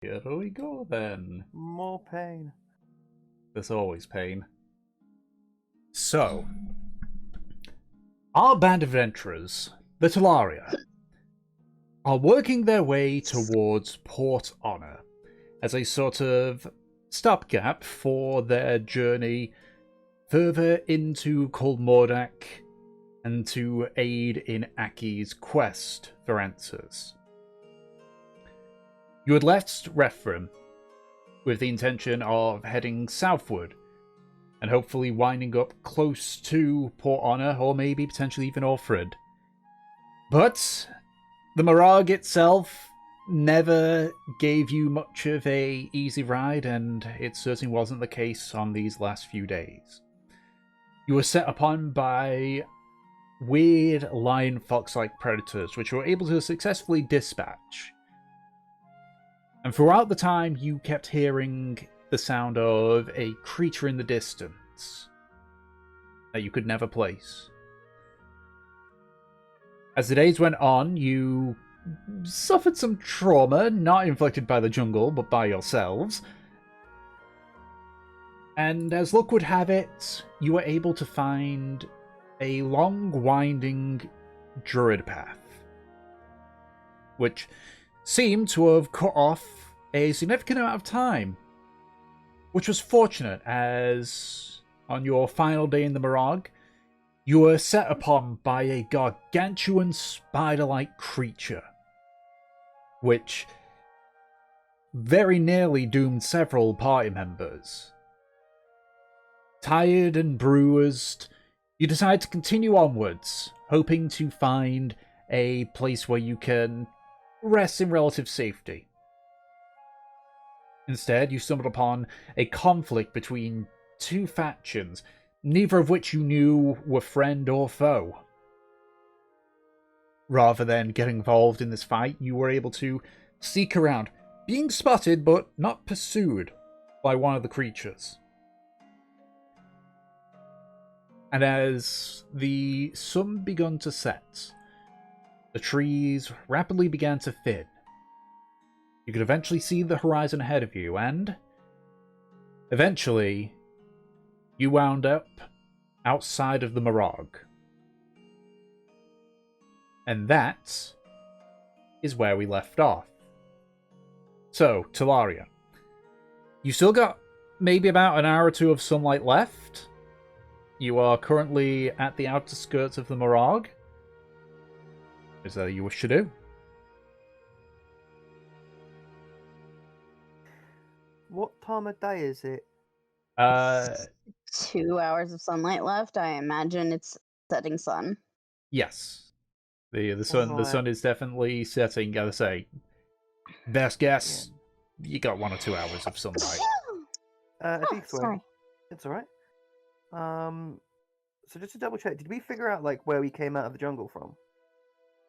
Here we go then. More pain. There's always pain. So, our band of adventurers, the Talaria, are working their way towards Port Honor as a sort of stopgap for their journey further into Karmora and to aid in Aki's quest for answers. You had left Refram with the intention of heading southward and hopefully winding up close to Port Honor or maybe potentially even Orfred. But the Murrag itself never gave you much of a easy ride, and it certainly wasn't the case on these last few days. You were set upon by weird lion fox-like predators, which you were able to successfully dispatch. And throughout the time, you kept hearing the sound of a creature in the distance that you could never place. As the days went on, you suffered some trauma, not inflicted by the jungle, but by yourselves. And as luck would have it, you were able to find a long, winding druid path, which seemed to have cut off a significant amount of time, which was fortunate, as on your final day in the Murrag, you were set upon by a gargantuan spider-like creature, which very nearly doomed several party members. Tired and bruised, you decide to continue onwards, hoping to find a place where you can rest in relative safety. Instead, you stumbled upon a conflict between two factions, neither of which you knew were friend or foe. Rather than getting involved in this fight, you were able to sneak around, being spotted but not pursued by one of the creatures. And as the sun began to set, the trees rapidly began to thin. You could eventually see the horizon ahead of you, and eventually you wound up outside of the Murrag. And that is where we left off. So, Talaria, you still got maybe about an hour or two of sunlight left. You are currently at the outer skirts of the Murrag. Is that you wish to do? What time of day is it? 2 hours of sunlight left. I imagine it's setting sun. Yes. The sun is definitely setting. Gotta say, best guess, you got 1 or 2 hours of sunlight. Sorry. It's alright. So just to double check, did we figure out like where we came out of the jungle from?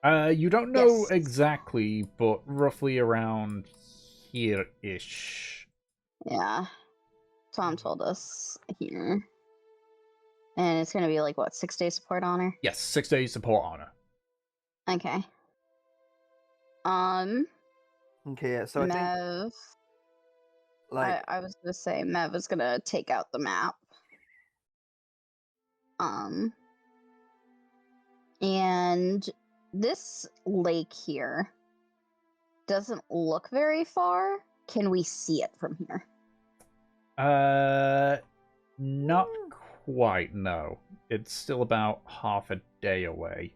You don't know Yes. exactly, but roughly around here-ish. Yeah. Tom told us here. And it's going to be like, what, 6 days support honor? Yes, 6 days to Port Honor. Okay. Okay, yeah. So I think Mev. like I was going to say Mev is going to take out the map. And this lake here doesn't look very far. Can we see it from here? Not quite, no. It's still about half a day away.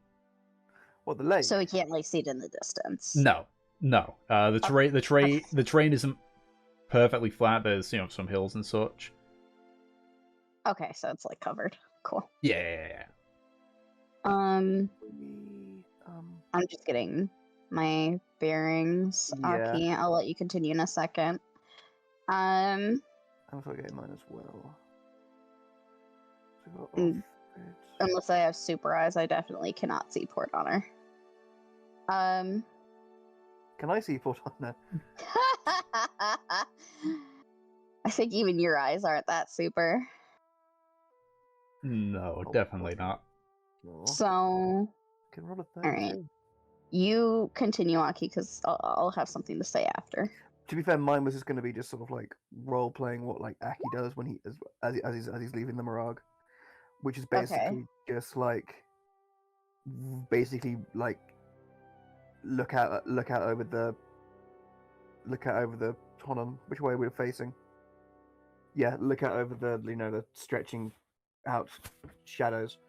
what the lake? So we can't like see it in the distance. No. The terrain isn't perfectly flat. There's, some hills and such. Okay, so it's like covered. Cool. Yeah. I'm just getting my bearings. Yeah. Okay, I'll let you continue in a second. I'm forgetting mine as well. So Mm. Unless I have super eyes, I definitely cannot see Port Honor. Can I see Port Honor? I think even your eyes aren't that super. No, definitely not. No. So, Can roll a alright. 32. You continue, Aki, because I'll have something to say after. To be fair, mine was just going to be just sort of like role playing what like Aki does when as he's leaving the Murrag, which is basically just like look out over the hold on, which way we're facing. Yeah, look out over the stretching out shadows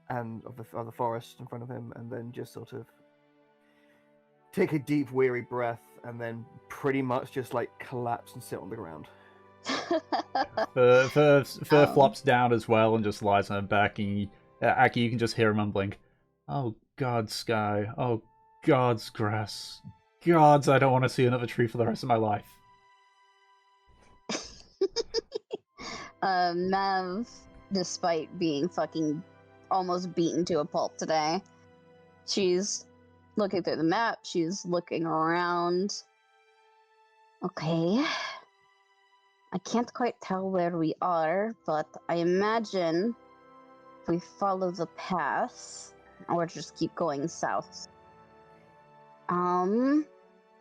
and of the forest in front of him, and then just sort of take a deep, weary breath, and then pretty much just like collapse and sit on the ground. Fur flops down as well and just lies on her back, and Aki, you can just hear her mumbling, "Oh God, sky. Oh God's grass. Gods, I don't want to see another tree for the rest of my life." Mav, despite being fucking almost beaten to a pulp today, she's looking through the map, she's looking around. Okay. I can't quite tell where we are, but I imagine if we follow the path, or just keep going south.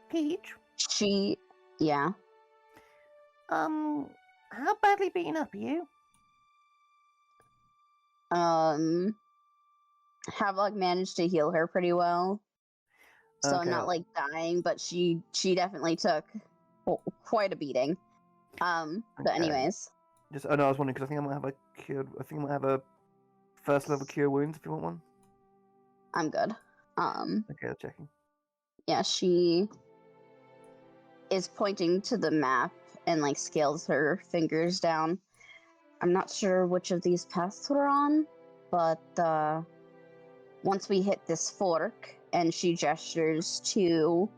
Peach, Yeah. how badly beaten up are you? Havelock managed to heal her pretty well. So Okay. not like dying, but she definitely took quite a beating. But Okay. anyways. I was wondering because I think I might have a first level cure wounds if you want one. I'm good. Okay, I'm checking. Yeah, she is pointing to the map and like scales her fingers down. I'm not sure which of these paths we're on, but once we hit this fork, and she gestures to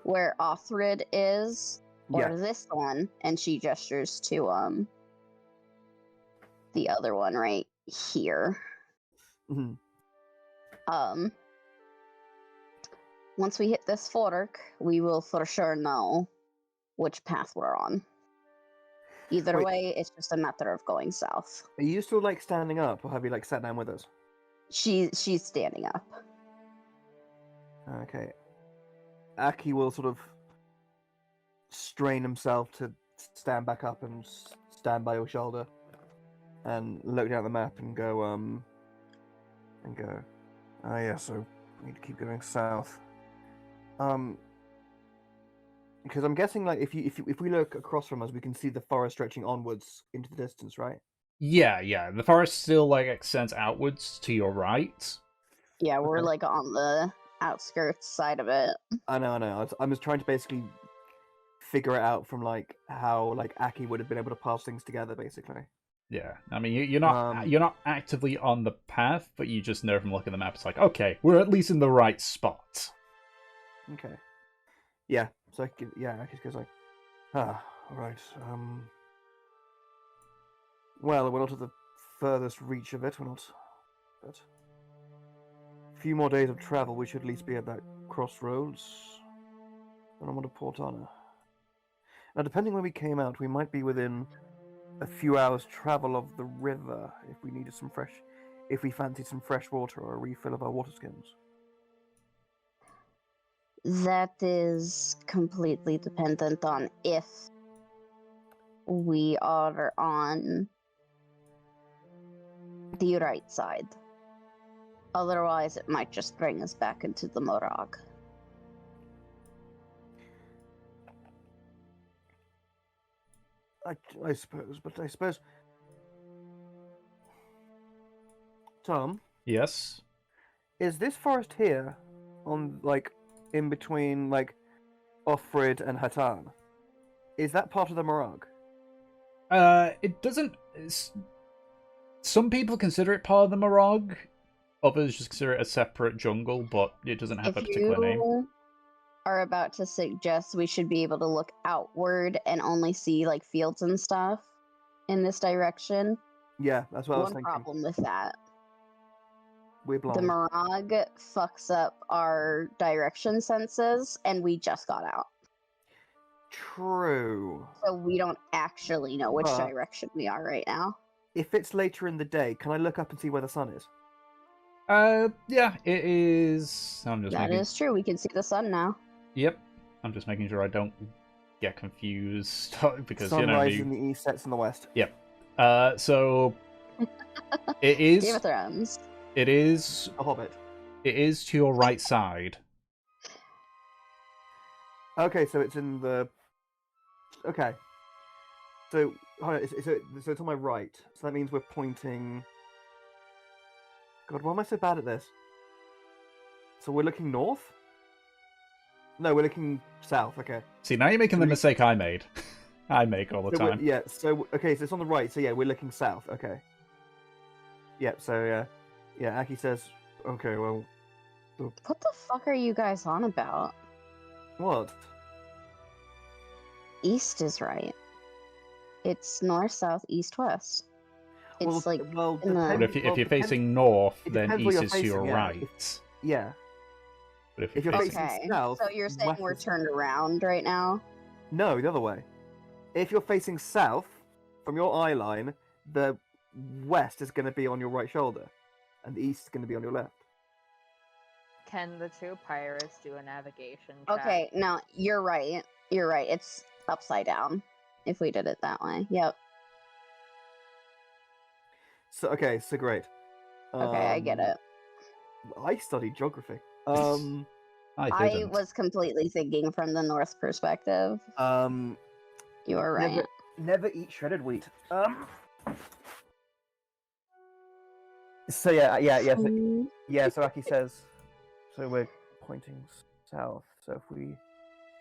where Othrid is, or this one, and she gestures to the other one right here. Mm-hmm. Once we hit this fork, we will for sure know which path we're on. Either way, it's just a matter of going south. Are you still like standing up, or have you like sat down with us? She's standing up. Okay. Aki will sort of strain himself to stand back up and stand by your shoulder, and look down at the map and go, oh yeah, so we need to keep going south. Because I'm guessing like if we look across from us, we can see the forest stretching onwards into the distance, right? Yeah. The forest still like extends outwards to your right. Yeah, we're like on the outskirts side of it. I know. I'm just trying to basically figure it out from like how like Aki would have been able to pass things together, basically. Yeah, I mean you're not actively on the path, but you just know from looking at the map. It's like, okay, we're at least in the right spot. Okay. Yeah. So Aki goes like, right. Well, we're not at the furthest reach of it. We're not. But a few more days of travel, we should at least be at that crossroads. And I'm on to Port Honor. Now, depending where we came out, we might be within a few hours' travel of the river if we fancied some fresh water or a refill of our water skins. That is completely dependent on if we are on the right side. Otherwise, it might just bring us back into the Murrag. I suppose. Tom? Yes? Is this forest here on, like, in between, like, Offred and Hatan? Is that part of the Murrag? It doesn't... Some people consider it part of the Murrag. Others just consider it a separate jungle, but it doesn't have a particular name. If you are about to suggest we should be able to look outward and only see, like, fields and stuff in this direction... Yeah, that's what I was thinking. thinking. One problem with that. We're blind. The Murrag fucks up our direction senses, and we just got out. True. So we don't actually know which direction we are right now. If it's later in the day, can I look up and see where the sun is? Yeah, it is... That is true, we can see the sun now. Yep. I'm just making sure I don't get confused because Sun you know. rises in the east, sets in the west. Yep. So it Game is. of Thrones. It is. A Hobbit. It is to your right side. Okay, so it's in the. Okay. So, hold on, so it's on my right. So that means we're pointing. God, why am I so bad at this? So we're looking north? No, we're looking south. Okay. See, now you're making the mistake I made. I make all the So time. yeah. So okay. So it's on the right. So yeah, we're looking south. Okay. Yep. So yeah. Aki says, okay. Well, What the fuck are you guys on about? what? East is right. It's north, south, east, west. It's Well, like well, in the- But depends- if well, you're depends- facing north, it then depends where east you're is to your facing, yeah. right. Yeah. But if If you're you're facing, facing okay. south, So you're saying west we're is- turned around right now? No, the other way. If you're facing south from your eye line, the west is going to be on your right shoulder, and the east is going to be on your left. Can the two pirates do a navigation check? Okay, no, you're right. You're right. It's upside down if we did it that way. Yep. So okay, so great. Okay, I get it. I studied geography. I I didn't. was completely thinking from the north perspective. You were right. Never eat shredded wheat. So yeah. So Aki says, so we're pointing south. So if we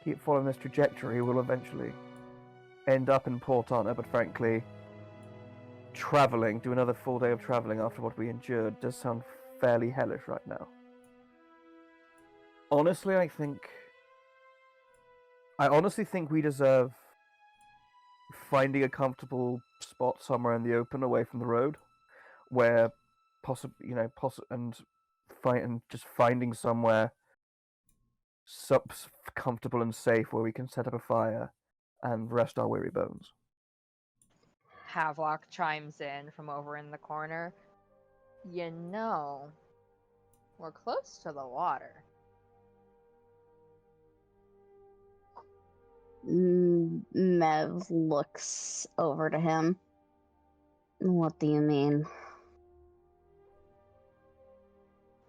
keep following this trajectory, we'll eventually end up in Port Honor. But frankly, do another full day of traveling after what we endured does sound fairly hellish right now. Honestly, I honestly think we deserve finding a comfortable spot somewhere in the open, away from the road, where just finding somewhere comfortable and safe where we can set up a fire and rest our weary bones. Havelock chimes in from over in the corner. You know, we're close to the water. Mev looks over to him. What do you mean?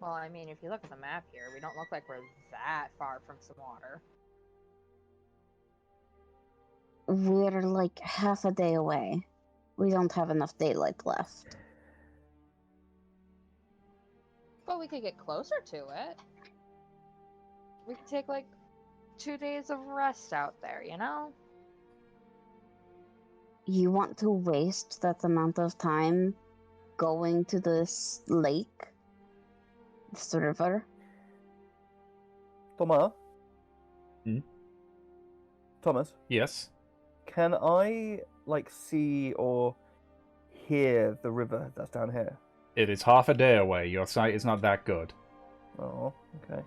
Well, I mean, if you look at the map here, we don't look like we're that far from some water. We're like half a day away. We don't have enough daylight left. But we could get closer to it. We could take like 2 days of rest out there, you know? You want to waste that amount of time going to this lake? This river? Thomas, Yes. can I see or hear the river that's down here? It is half a day away. Your sight is not that good. Oh, okay.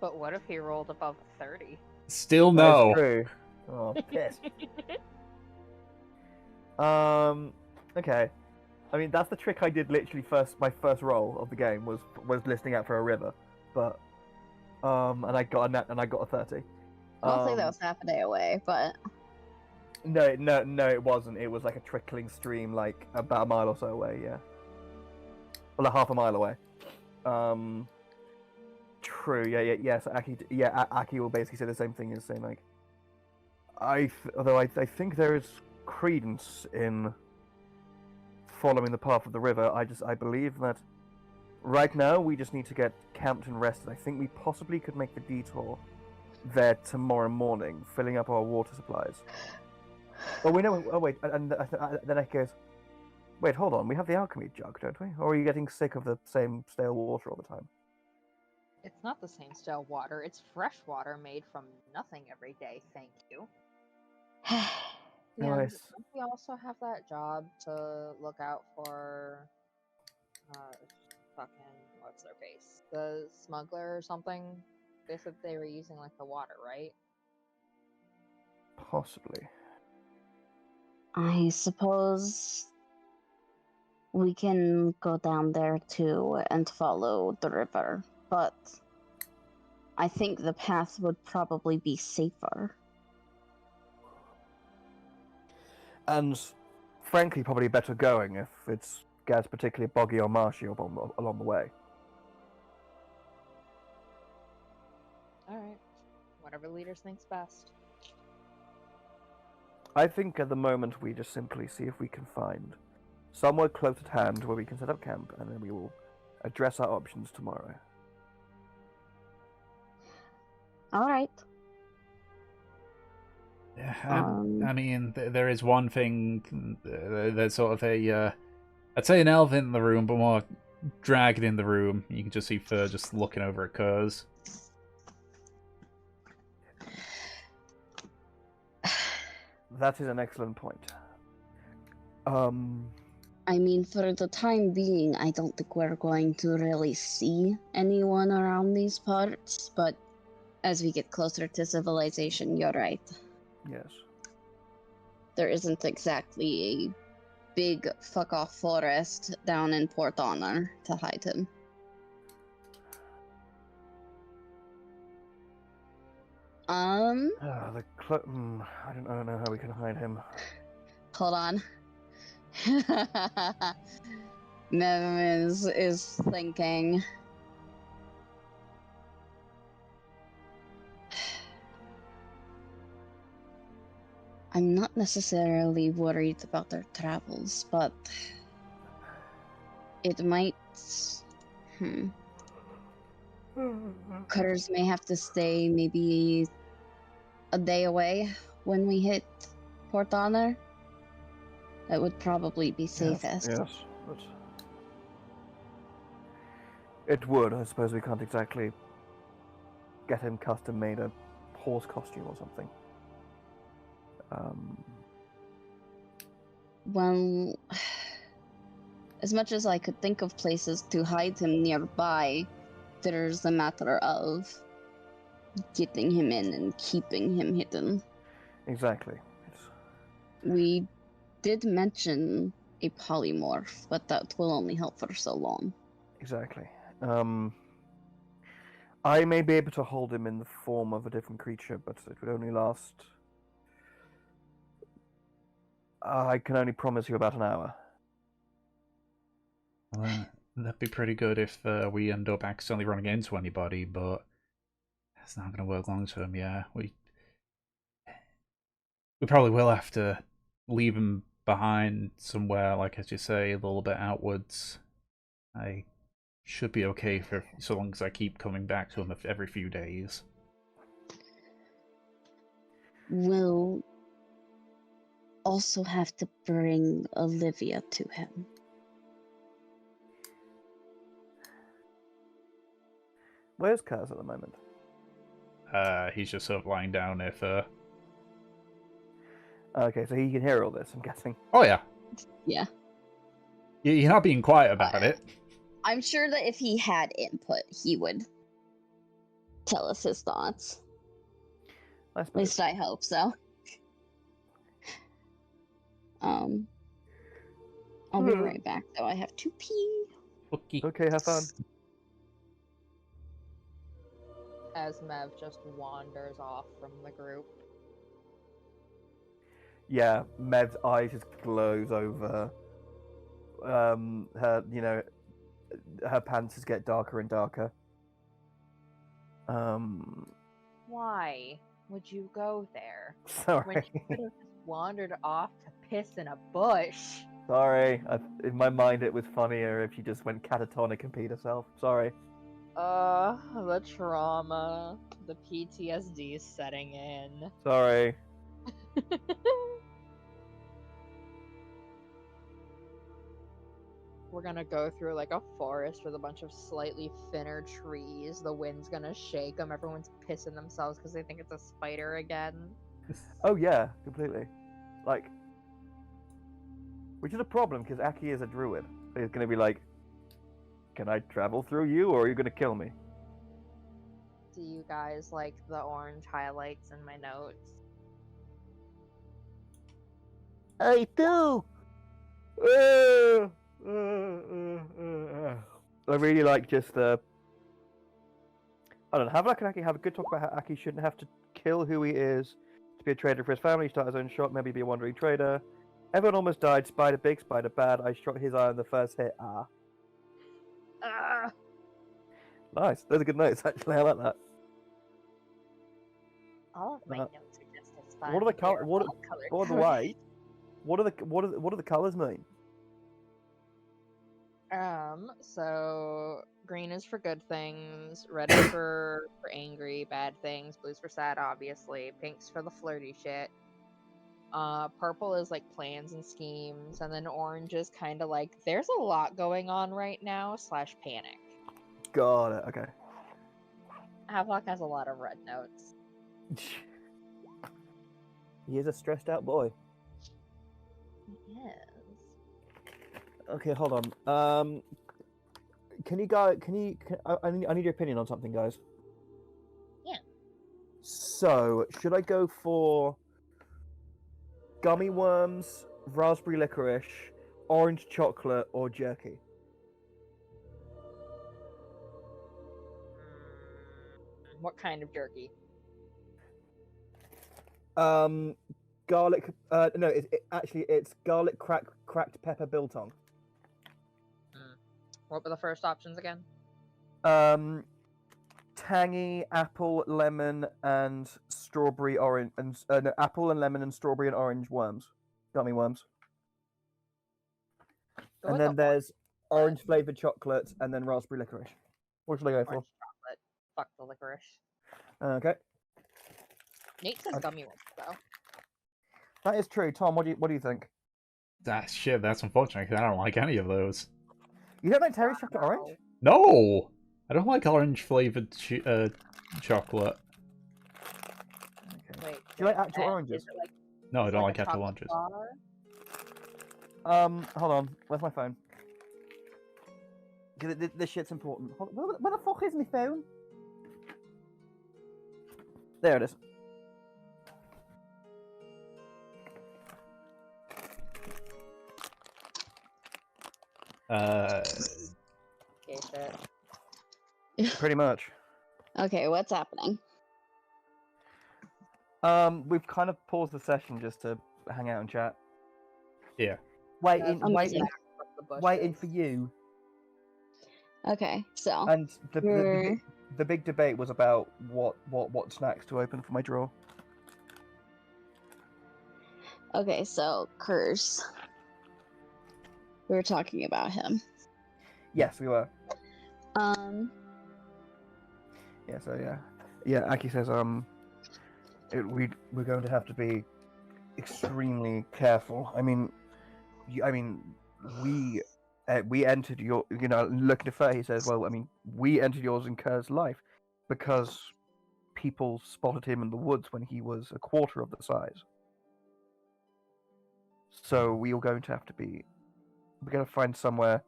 But what if he rolled above 30? Still That is no. true. Oh, piss. Okay. I mean, that's the trick I did literally my first roll of the game was listening out for a river, but and I got a 30. I don't think that was half a day away, but No, it wasn't. It was like a trickling stream, like about a mile or so away. Yeah, well, like half a mile away. True. Yeah. So Aki will basically say the same thing as saying like, although I think there is credence in following the path of the river. I believe that right now we just need to get camped and rested. I think we possibly could make the detour there tomorrow morning, filling up our water supplies. Oh, we know. Oh, wait. And then Aki goes, wait, hold on. We have the alchemy jug, don't we? Or are you getting sick of the same stale water all the time? It's not the same stale water. It's fresh water made from nothing every day, thank you. And Nice. we also have that job to look out for, what's their face? The smuggler or something? They said they were using, like, the water, right? Possibly. I suppose we can go down there too and follow the river, but I think the path would probably be safer. And frankly, probably better going if it gets particularly boggy or marshy along the way. Alright. Whatever leaders think's best. I think at the moment we just simply see if we can find somewhere close at hand where we can set up camp, and then we will address our options tomorrow. Alright. Yeah, I mean, there is one thing. There's sort of a, I'd say an elf in the room, but more dragon in the room. You can just see Fur just looking over at Kurz. That is an excellent point. I mean, for the time being, I don't think we're going to really see anyone around these parts, but as we get closer to civilization, you're right. Yes. There isn't exactly a big fuck-off forest down in Port Honor to hide him. I don't know how we can hide him. Hold on. Nevin is thinking. I'm not necessarily worried about their travels, but it might. Cutters may have to stay maybe a day away when we hit Port Honor. That would probably be safest. Yes, but it would. I suppose we can't exactly get him custom-made a horse costume or something. Well, as much as I could think of places to hide him nearby, there's a matter of getting him in and keeping him hidden. Exactly. We did mention a polymorph, but that will only help for so long. Exactly. I may be able to hold him in the form of a different creature, but it would only last... I can only promise you about an hour. Well, that'd be pretty good if we end up accidentally running into anybody, but that's not going to work long term. Yeah, we probably will have to leave him behind somewhere, like as you say, a little bit outwards. I should be okay for so long as I keep coming back to him every few days. We'll also have to bring Olivia to him. Where's Kaz at the moment? He's just sort of lying down if Okay, so he can hear all this, I'm guessing. Oh yeah. Yeah. You're not being quiet about it. I'm sure that if he had input, he would tell us his thoughts. At least I hope so. I'll be right back, though. I have to pee. Okay, have fun. As Mev just wanders off from the group. Yeah, Mev's eyes just glows over. Her, her pants just get darker and darker. Why would you go there? Sorry. When you could have just wandered off to piss in a bush. Sorry. In my mind, it was funnier if she just went catatonic and peed herself. Sorry. The trauma, the PTSD is setting in. Sorry. We're gonna go through like a forest with a bunch of slightly thinner trees. The wind's gonna shake them. Everyone's pissing themselves because they think it's a spider again. Oh yeah, completely. Like, which is a problem because Aki is a druid. He's gonna be like, "Can I travel through you, or are you gonna kill me?" Do you guys like the orange highlights in my notes? I do. I really like just the. I don't know. Have a good talk about how Aki shouldn't have to kill who he is to be a trader for his family, start his own shop, maybe be a wandering trader. Everyone almost died. Spider big, spider bad. I shot his eye on the first hit. Ah. Nice. Those are good notes, actually. I like that. All of my Uh, notes are just as fun. What are the They're what? all color By the way, what do the colors mean? So green is for good things, red is for angry, bad things, blue's for sad, obviously, pink's for the flirty shit. Purple is like plans and schemes, and then orange is kind of like there's a lot going on right now / panic. Got it. Okay. Havelock has a lot of red notes. He is a stressed out boy. Yes. Okay, hold on. Can you guys? I need your opinion on something, guys. Yeah. So, should I go for gummy worms, raspberry licorice, orange chocolate, or jerky? What kind of jerky? Garlic. No, it's garlic cracked pepper biltong. What were the first options again? Tangy apple, lemon, and strawberry orange, and no, apple and lemon and strawberry and orange worms, gummy worms. Go And with then the there's orange flavored chocolate, and then raspberry licorice. What should I go for? orange chocolate. Fuck the licorice. Okay, Nate says gummy worms though. that is true. Tom, what do you think? That's unfortunate because I don't like any of those. You don't like Terry's chocolate orange? No! I don't like orange flavored chocolate. Okay. Wait, Do you like actual oranges? Is it like, No, I is it don't like like a actual chocolate oranges. bar? Hold on. Where's my phone? This shit's important. Where the fuck is my phone? There it is. Okay, shit. Pretty much. Okay, what's happening? We've kind of paused the session just to hang out and chat. Yeah. Waiting Amazing. for you. Okay, so And You're- the big debate was about what snacks to open for my drawer. okay, so Curse. We were talking about him. Yes, we were. Yeah, So yeah. Aki says we're going to have to be extremely careful. I mean, we entered your, looking to Faye, he says, well, I mean, we entered yours and Kerr's life because people spotted him in the woods when he was a quarter of the size. So we are going to have to be, we're going to find somewhere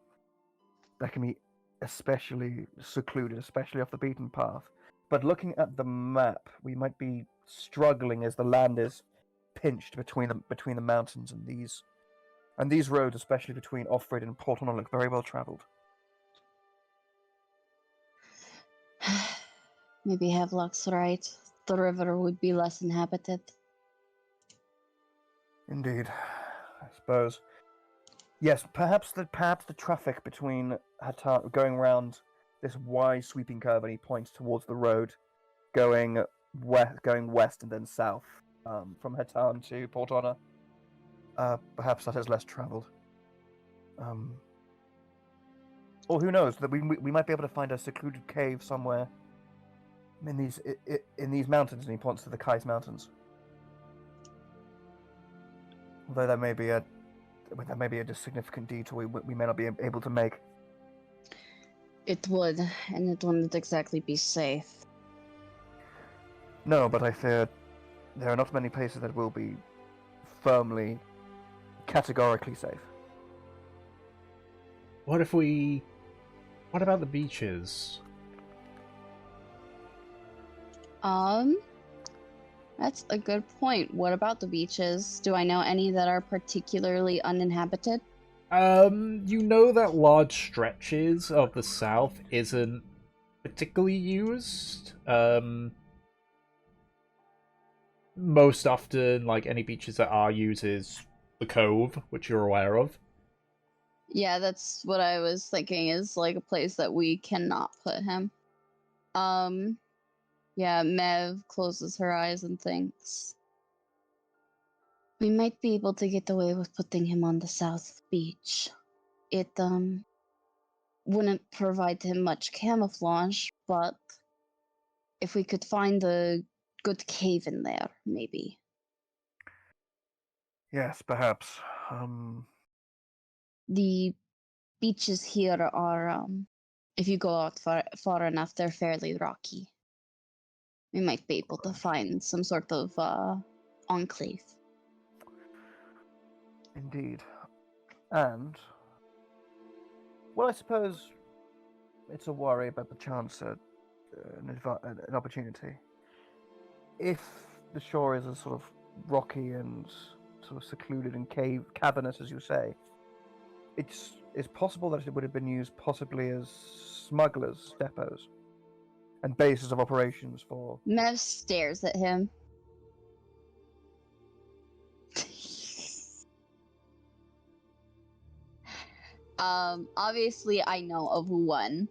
that can be especially secluded, especially off the beaten path. But looking at the map, we might be struggling as the land is pinched between the mountains, and these roads, especially between Offred and Port Honor, look very well travelled. maybe Havelock's right. The river would be less inhabited. Indeed, I suppose. Yes, perhaps the traffic between going round this wide sweeping curve, and he points towards the road, going west and then south, from Hatan to Port Honor. Perhaps that is less travelled. Or who knows? That we might be able to find a secluded cave somewhere in these mountains. And he points to the Kais Mountains. Although that may be a significant detour we may not be able to make. It would, and it wouldn't exactly be safe. No, but I fear there are not many places that will be firmly, categorically safe. What about the beaches? That's a good point. What about the beaches? Do I know any that are particularly uninhabited? You know that large stretches of the south isn't particularly used. Most often, like, any beaches that are used is the cove, which you're aware of. Yeah, that's what I was thinking is like a place that we cannot put him. Yeah, Mev closes her eyes and thinks. We might be able to get away with putting him on the South Beach. It, wouldn't provide him much camouflage, but if we could find a good cave in there, maybe. Yes, perhaps. The beaches here are, if you go out far enough, they're fairly rocky. We might be able to find some sort of enclave. Indeed. And, well, I suppose it's a worry about the chance at an opportunity. If the shore is as sort of rocky and sort of secluded and cavernous, as you say, it's possible that it would have been used possibly as smugglers' depots and bases of operations for... Mev stares at him. Obviously I know of one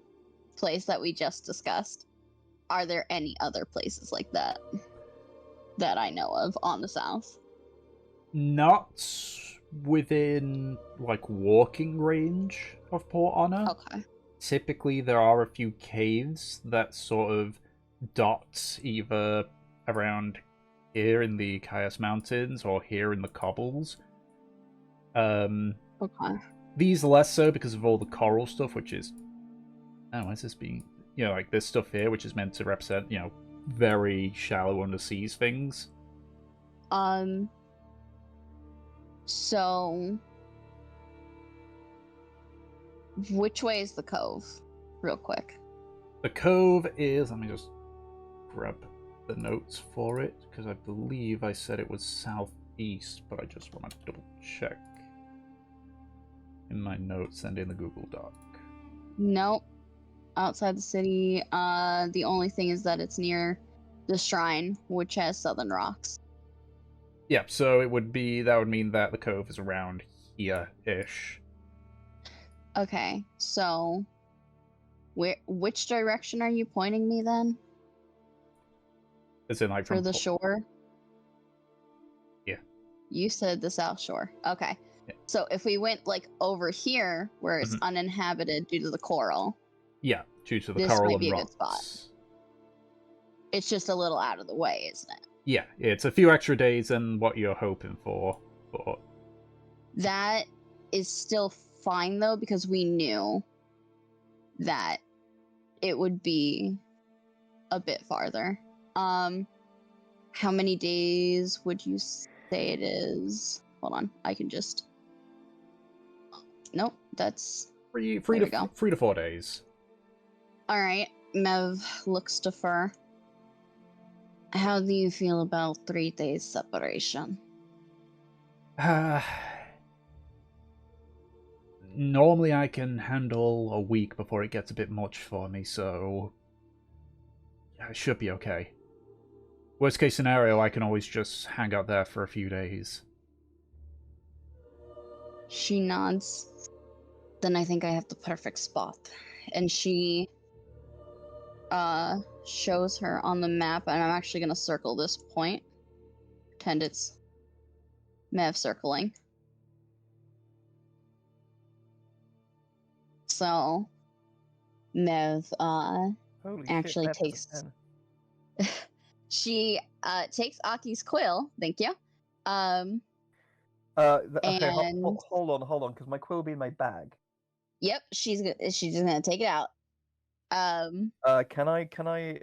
place that we just discussed. Are there any other places like that that I know of on the south? Not within, like, walking range of Port Honor. Okay. Typically, there are a few caves that sort of dot either around here in the Caius Mountains or here in the Cobbles. Okay. These less so because of all the coral stuff, which is... Oh, why is this being... You know, like this stuff here, which is meant to represent, you know, very shallow underseas things. So... Which way is the cove? Real quick. The cove is... Let me just grab the notes for it, because I believe I said it was southeast, but I just want to double check in my notes and in the Google Doc. Nope. Outside the city, the only thing is that it's near the shrine, which has southern rocks. Yeah, so it would be... That would mean that the cove is around here-ish. Okay, so... Which direction are you pointing me then? As in, like, For from... the shore? Yeah. You said the south shore. Okay. Yeah. So if we went, like, over here, where it's uninhabited due to the coral... Yeah, due to the this coral might be and a rocks. good spot. It's just a little out of the way, isn't it? Yeah, it's a few extra days than what you're hoping for, but... That is still fine, though, because we knew that it would be a bit farther. How many days would you say it is? Hold on, I can just... Nope, that's... Three There we go. 3 to 4 days. Alright, Mev looks to Fur. How do you feel about 3 days separation? Normally I can handle a week before it gets a bit much for me, so... Yeah, it should be okay. Worst case scenario, I can always just hang out there for a few days. She nods. Then I think I have the perfect spot. And she shows her on the map, and I'm actually gonna circle this point. Pretend it's Mev circling. So Mev Holy actually shit, takes she takes Aki's quill, thank you. Okay, and hold on, because my quill will be in my bag. yep, she's just gonna take it out. Can I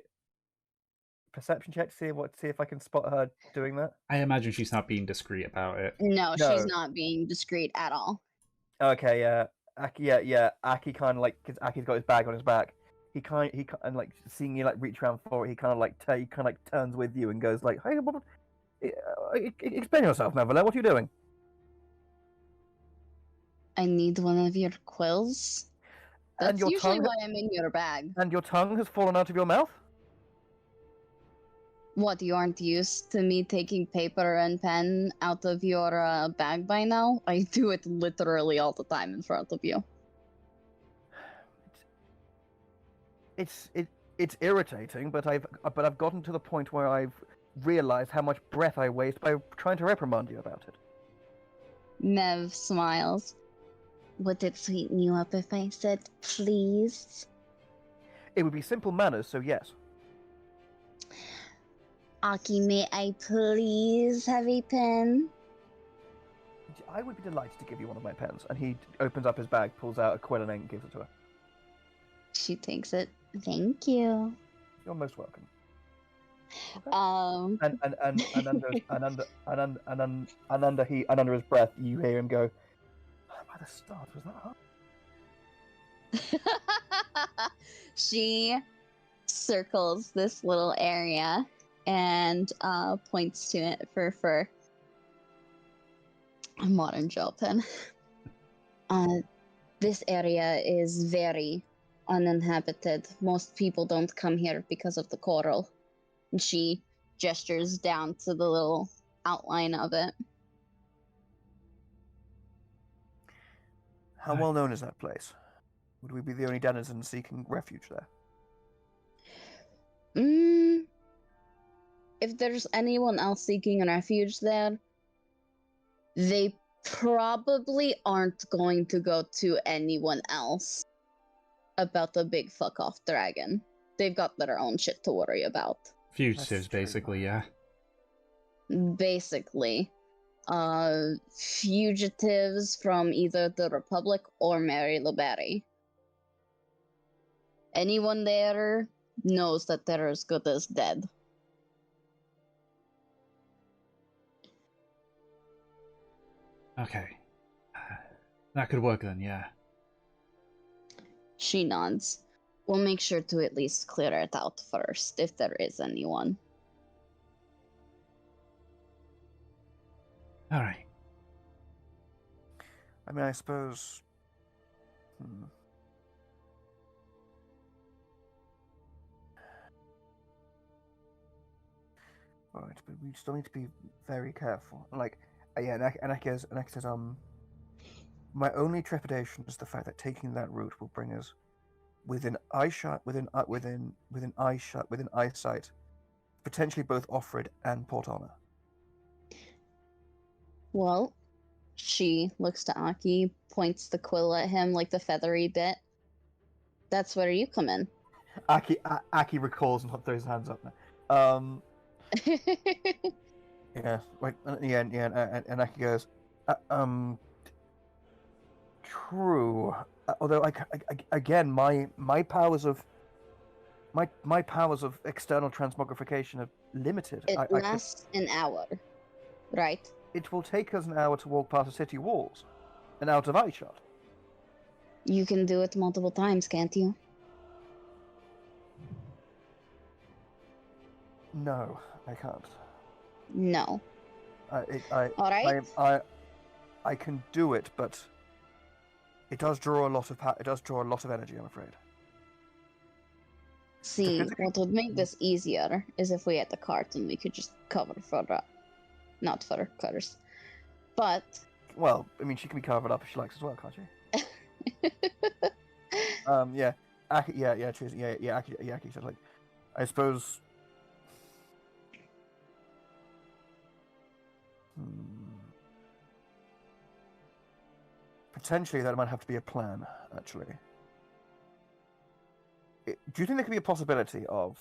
perception check to see if I can spot her doing that? I imagine she's not being discreet about it. No, No. she's not being discreet at all. Okay, Aki, Aki kind of like, because Aki's got his bag on his back. He and like seeing you like reach around for it, he kind of like turns with you and goes like, "Hey, explain yourself, Neville. What are you doing?" I need one of your quills. That's And your usually tongue, why I'm in your bag. and your tongue has fallen out of your mouth. What, you aren't used to me taking paper and pen out of your bag by now? I do it literally all the time in front of you. It's irritating, but I've gotten to the point where I've realized how much breath I waste by trying to reprimand you about it. Nev smiles. Would it sweeten you up if I said please? It would be simple manners, so yes. Aki, may I please have a pen? I would be delighted to give you one of my pens. And he opens up his bag, pulls out a quill and ink, and gives it to her. She takes it. Thank you. You're most welcome. Um. And under his breath, you hear him go, "By the stars, was that hard?" She circles this little area and points to it for a modern gel pen. This area is very uninhabited. Most people don't come here because of the coral. And she gestures down to the little outline of it. How well known is that place? Would we be the only denizens seeking refuge there? If there's anyone else seeking a refuge there, they probably aren't going to go to anyone else about the big fuck off dragon. They've got their own shit to worry about. Fugitives, basically, yeah. Basically. Fugitives from either the Republic or Mary LeBerry. Anyone there knows that they're as good as dead. Okay. That could work then, yeah. She nods. We'll make sure to at least clear it out first, if there is anyone. Alright. I mean, I suppose... Alright, but we still need to be very careful. Like, yeah, Anaki says, my only trepidation is the fact that taking that route will bring us within eyesight, potentially both Offred and Port Honor. Well, she looks to Aki, points the quill at him like the feathery bit. That's where you come in. Aki recalls and throws his hands up now. Yeah, like and Aki goes, true. Although, again, my powers of external transmogrification are limited. It lasts an hour, right? It will take us an hour to walk past the city walls and out of eyeshot. You can do it multiple times, can't you? No, I can't. No. All right. I can do it, but it does draw a lot of energy, I'm afraid. See, what would make this easier is if we had the cart and we could just cover for not for curse. But well, I mean, she can be covered up if she likes as well, can't she? Yeah. Aki said, like, I suppose. Potentially, that might have to be a plan, actually. Do you think there could be a possibility of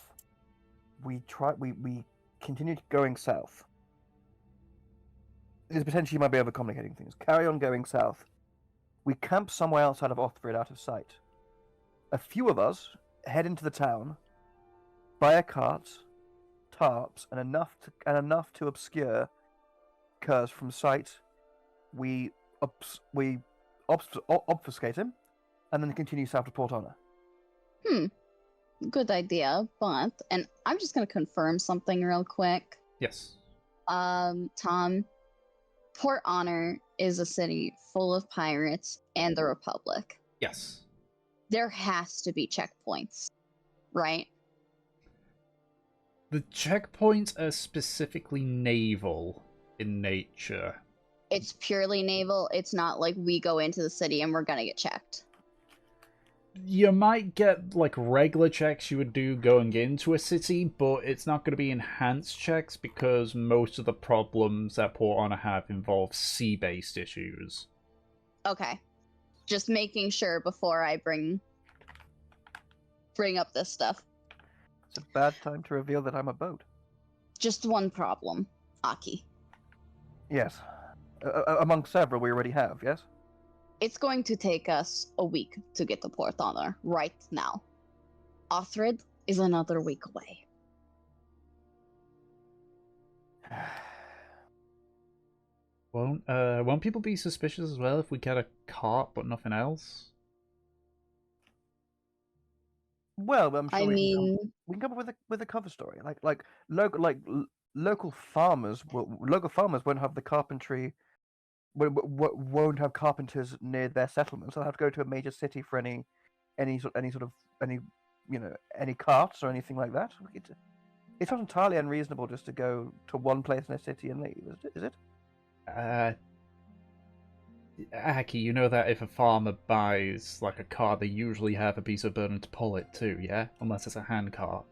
we continue going south? Because potentially you might be overcomplicating things. Carry on going south. We camp somewhere outside of Offred, out of sight. A few of us head into the town, buy a cart, tarps, and enough to obscure Kurz from sight. We obfuscate him, and then continue south to Port Honor. Good idea, and I'm just gonna confirm something real quick. Yes. Tom, Port Honor is a city full of pirates and the Republic. Yes. There has to be checkpoints, right? The checkpoints are specifically naval in nature. It's purely naval. It's not like we go into the city and we're gonna get checked. You might get like regular checks you would do going into a city, but it's not going to be enhanced checks because most of the problems that Port Honor have involve sea-based issues. Okay. Just making sure before I bring up this stuff. It's a bad time to reveal that I'm a boat. Just one problem, Aki. Yes. Among several we already have, yes? It's going to take us a week to get to Port Honor right now. Othred is another week away. Won't people be suspicious as well if we get a cart but nothing else? Well, I'm sure I mean, we can come up with a cover story. Local farmers won't have the carpentry. Won't have carpenters near their settlements. They'll have to go to a major city for any carts or anything like that. It's not entirely unreasonable just to go to one place in a city and leave, is it? Aki, you know that if a farmer buys like a cart, they usually have a piece of burden to pull it too, yeah? Unless it's a hand cart.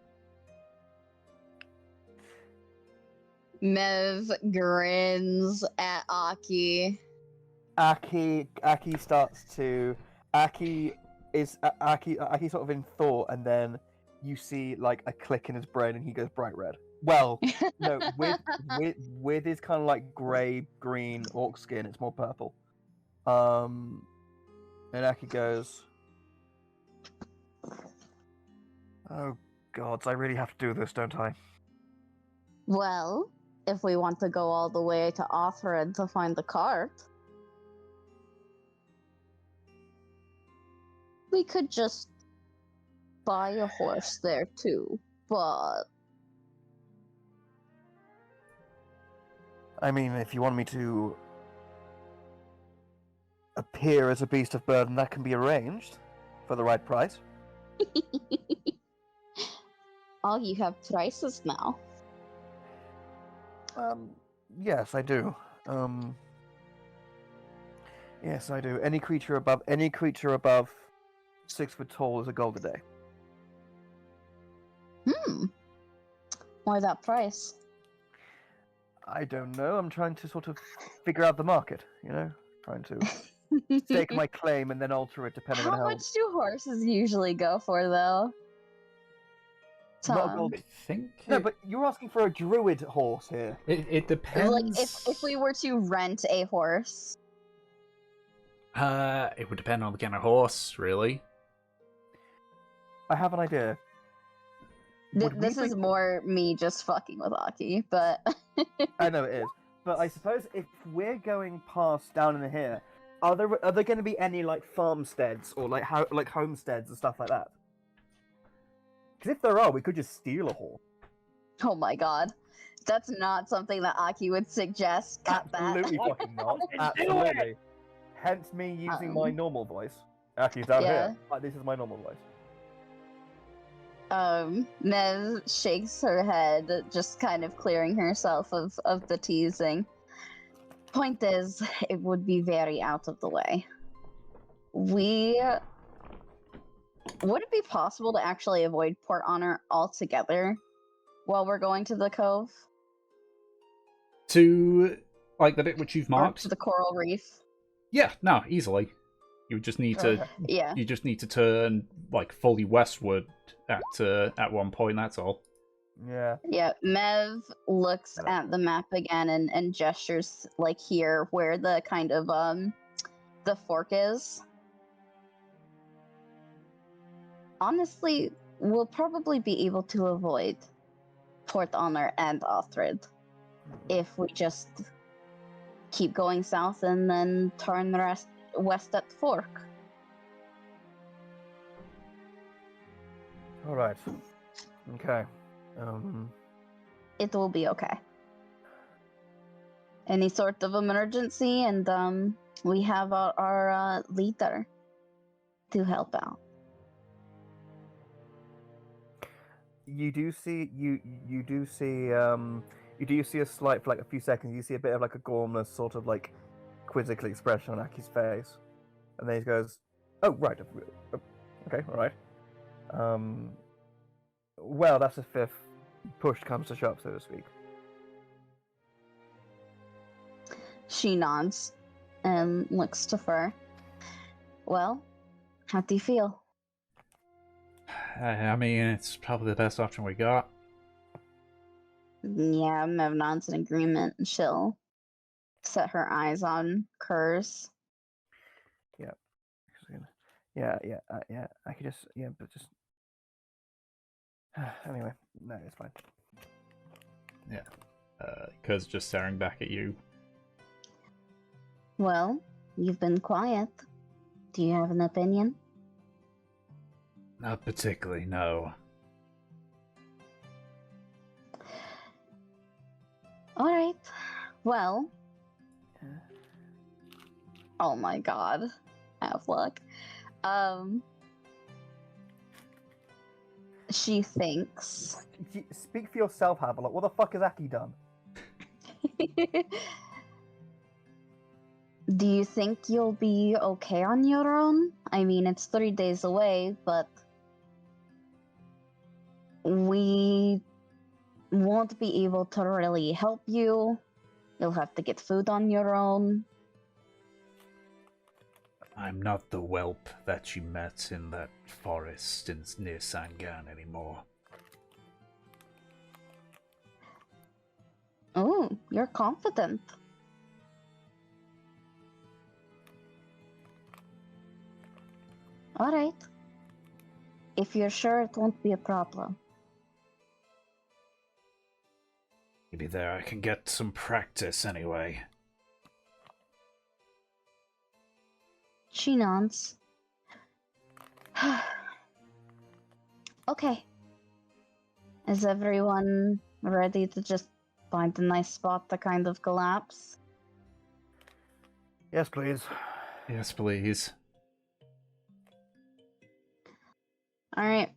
Mev grins at Aki. Aki starts to Aki sort of in thought, and then you see like a click in his brain, and he goes bright red. Well, no, with his kind of like grey green orc skin, it's more purple. And Aki goes, "Oh gods, I really have to do this, don't I?" Well, if we want to go all the way to Othred to find the cart, we could just buy a horse there too, but... I mean, if you want me to appear as a beast of burden, that can be arranged for the right price. Oh, you have prices now. Yes, I do. Yes, I do. Any creature above 6 foot tall is a gold a day. Why that price? I don't know. I'm trying to sort of figure out the market, trying to stake my claim and then alter it depending on How how. much do horses usually go for, though? Not a Tom? gold. I think No, but you're asking for a druid horse here. it depends. Like, if we were to rent a horse. It would depend on the kind of horse, really. I have an idea. This is more me just fucking with Aki, but... I know it is, but I suppose if we're going past down in here, are there going to be any like farmsteads or like homesteads and stuff like that? Because if there are, we could just steal a horse. Oh my god. That's not something that Aki would suggest. Cut Absolutely that. fucking not. Absolutely. Hence me using my normal voice. Aki's down here. This is my normal voice. Mev shakes her head, just kind of clearing herself of the teasing. Point is, it would be very out of the way. Would it be possible to actually avoid Port Honor altogether while we're going to the cove? To, like, the bit which you've Or marked? to the coral reef? Yeah, no, easily. You would just need to... Okay. Yeah. You just need to turn, like, fully westward at one point, that's all. Yeah. Yeah, Mev looks at the map again and gestures, like, here, where the kind of, the fork is. Honestly, we'll probably be able to avoid Port Honor and Othred if we just keep going south and then turn the rest west at the fork. All right. Okay. It will be okay. Any sort of emergency, and we have our leader to help out. you do see a slight, for like a few seconds, you see a bit of like a gormless sort of like quizzical expression on Aki's face, and then he goes, "Oh right, okay, all right. Well, that's a fifth push comes to shove, so to speak." She nods and looks to Fur. Well, how do you feel? I mean, it's probably the best option we got. Yeah, Mev nods in agreement, and she'll set her eyes on Kurz. Yeah. I could just, but just anyway, no, it's fine. Cuz just staring back at you. Well, you've been quiet. Do you have an opinion? Not particularly, no. All right. Well. Oh my god. Have luck. She thinks. Speak for yourself, Havelock. What the fuck has Aki done? Do you think you'll be okay on your own? I mean, it's 3 days away, but we won't be able to really help you. You'll have to get food on your own. I'm not the whelp that you met in that forest near Sangan anymore. Oh, you're confident. All right. If you're sure it won't be a problem. Maybe there I can get some practice anyway. She nods. Okay. Is everyone ready to just find a nice spot to kind of collapse? Yes, please. Yes, please. All right.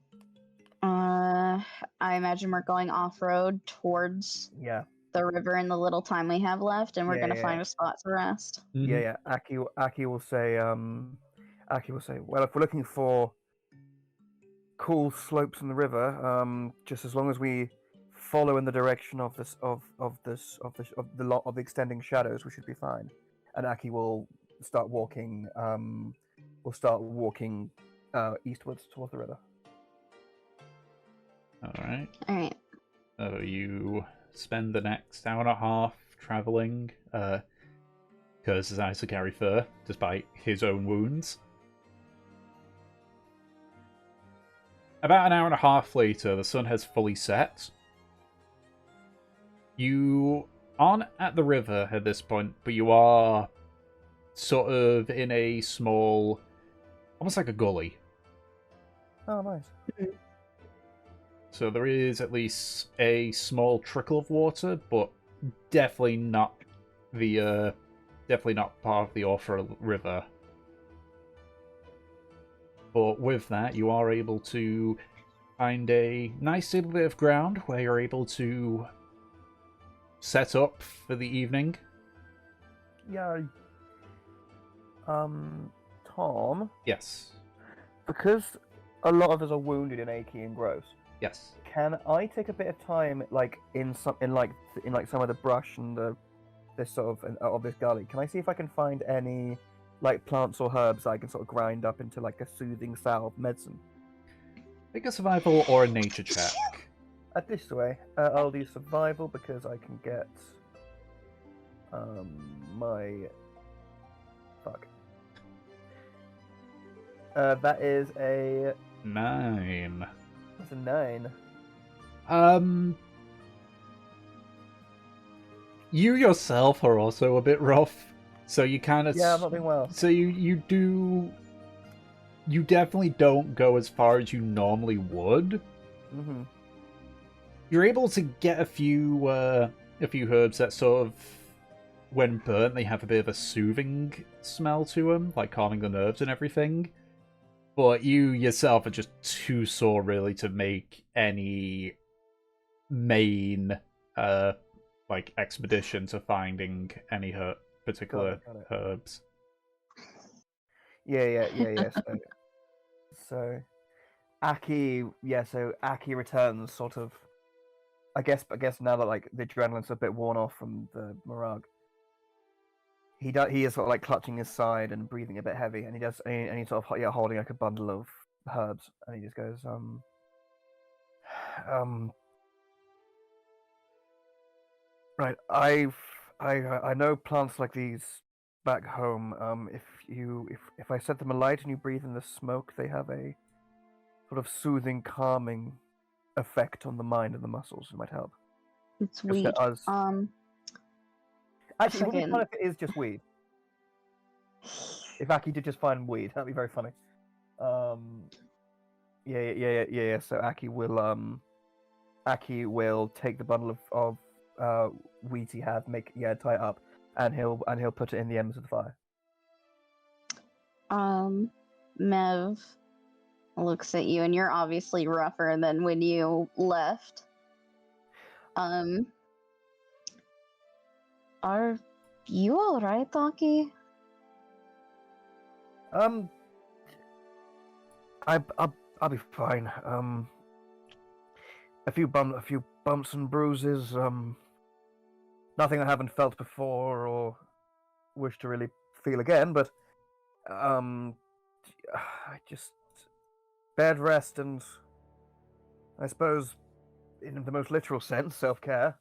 I imagine we're going off-road towards the river in the little time we have left, and we're gonna find a spot to rest. Mm-hmm. Yeah. Aki will say, well, if we're looking for cool slopes in the river, just as long as we follow in the direction of the extending shadows, we should be fine. And Aki will start walking. Eastwards towards the river. Alright. Alright. So you spend the next hour and a half travelling, Kurz's eyes to carry fur, despite his own wounds. About an hour and a half later, the sun has fully set. You aren't at the river at this point, but you are sort of in a small, almost like a gully. Oh, nice. So there is at least a small trickle of water, but definitely not part of the Orpha River. But with that, you are able to find a nice little bit of ground where you're able to set up for the evening. Yeah. Tom? Yes. Because a lot of us are wounded and achy and gross. Yes. Can I take a bit of time, like in some of the brush and this sort of this gully? Can I see if I can find any like plants or herbs I can sort of grind up into like a soothing salve medicine? Make a survival or a nature check. This way, I'll do survival because I can get my fuck. That is a 9. That's a 9. You yourself are also a bit rough, so you kind of I'm not doing well. So you definitely don't go as far as you normally would. Mm-hmm. You're able to get a few herbs that sort of, when burnt, they have a bit of a soothing smell to them, like calming the nerves and everything. But you yourself are just too sore, really, to make any main, like, expedition to finding any particular Got it. herbs. Yeah. So Aki returns sort of. I guess now that like the adrenaline's a bit worn off from the Murrag, he is sort of like clutching his side and breathing a bit heavy, and he's sort of holding like a bundle of herbs, and he just goes right, I know plants like these back home. If I set them alight and you breathe in the smoke, they have a sort of soothing, calming effect on the mind and the muscles. It might help. It's Just weed. let us. Actually, it would be fucking- fun if it is just weed. If Aki did just find weed, that'd be very funny. Yeah. So Aki will take the bundle of weed he has, tie it up, and he'll put it in the embers of the fire. Mev looks at you, and you're obviously rougher than when you left. Are you all right, Donkey? I'll be fine. A few bumps and bruises. Nothing I haven't felt before or wish to really feel again. But I just bed rest and I suppose, in the most literal sense, self-care.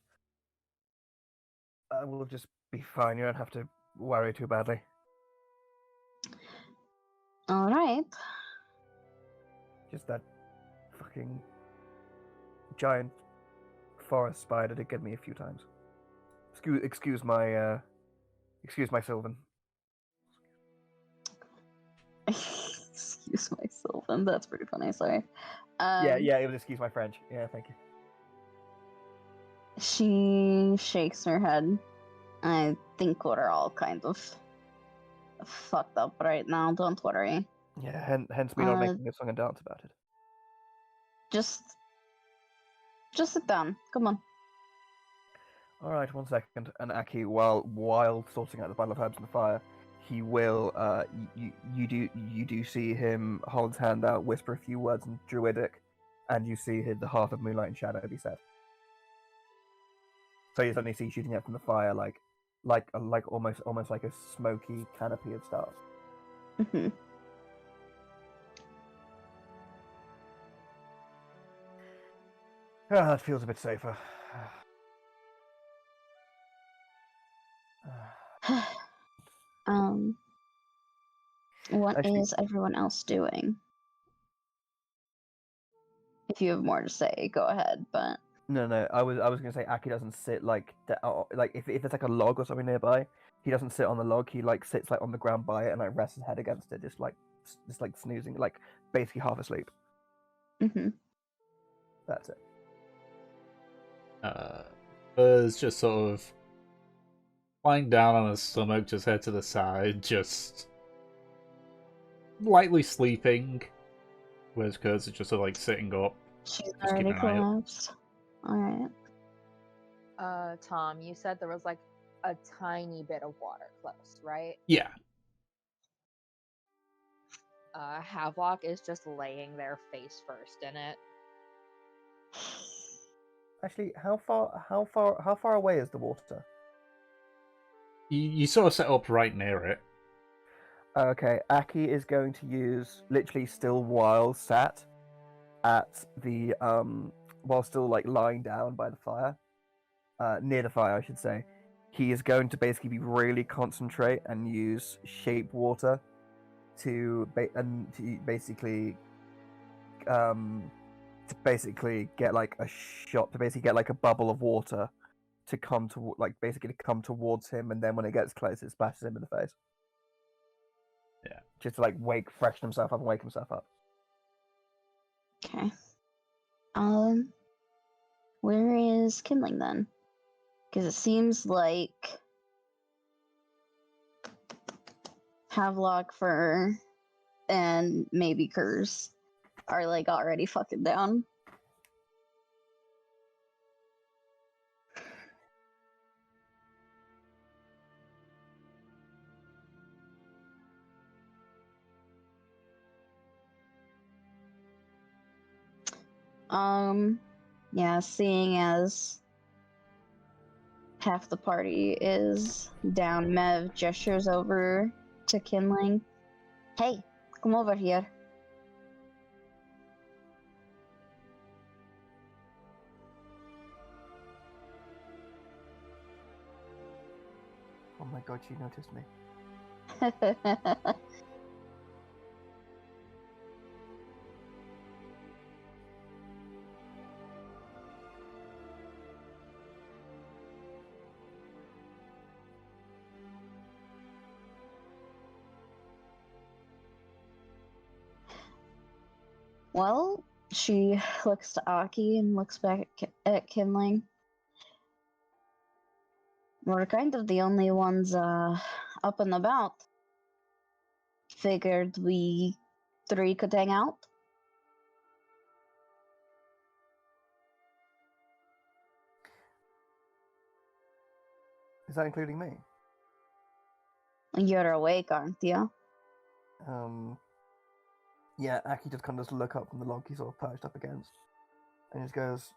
I will just be fine. You don't have to worry too badly. All right. Just that fucking giant forest spider did get me a few times. Excuse my Sylvan. Excuse myself, and that's pretty funny. Sorry. Yeah, it was excuse my French. Yeah, thank you. She shakes her head. I think we're all kind of fucked up right now. Don't worry. Yeah, hence me not making a song and dance about it. Just sit down. Come on. All right, 1 second. And Aki, while sorting out the bundle of herbs in the fire, he will. You do see him hold his hand out, whisper a few words in Druidic, and you see the hearth of moonlight and shadow be set. So you suddenly see shooting out from the fire, like almost like a smoky canopy of stars. Mm-hmm. Ah, that feels a bit safer. What Actually- is everyone else doing? If you have more to say, go ahead. But No. I was gonna say Aki doesn't sit like if there's like a log or something nearby, he doesn't sit on the log. He like sits like on the ground by it and like rests his head against it, just like snoozing, like basically half asleep. mm-hmm. That's it. Buzz just sort of lying down on his stomach, just head to the side, just lightly sleeping. Whereas Kurtz is just sort of like sitting up. She's Just already keeping an eye out. collapsed. All right. Tom, you said there was like a tiny bit of water close, right? Yeah. Havelock is just laying there face first in it. Actually, how far away is the water? You sort of set up right near it. Okay, Aki is going to use literally still while sat at the while still like lying down by the fire, near the fire, I should say. He is going to basically be really concentrate and use shape water to basically get like a shot, to basically get like a bubble of water to come to basically to come towards him, and then when it gets close, it splashes him in the face. Yeah. Just to like freshen himself up and wake himself up. Okay. Where is Kindling then? Because it seems like Havelock for and maybe Kurz are like already fucking down. Yeah, seeing as half the party is down, Mev gestures over to Kinling. Hey, come over here. Oh my god, she noticed me. Well, she looks to Aki and looks back at Kinling. We're kind of the only ones up and about. Figured we three could hang out. Is that including me? You're awake, aren't you? Yeah, Aki just kind of just look up from the log he's sort of perched up against. And just goes,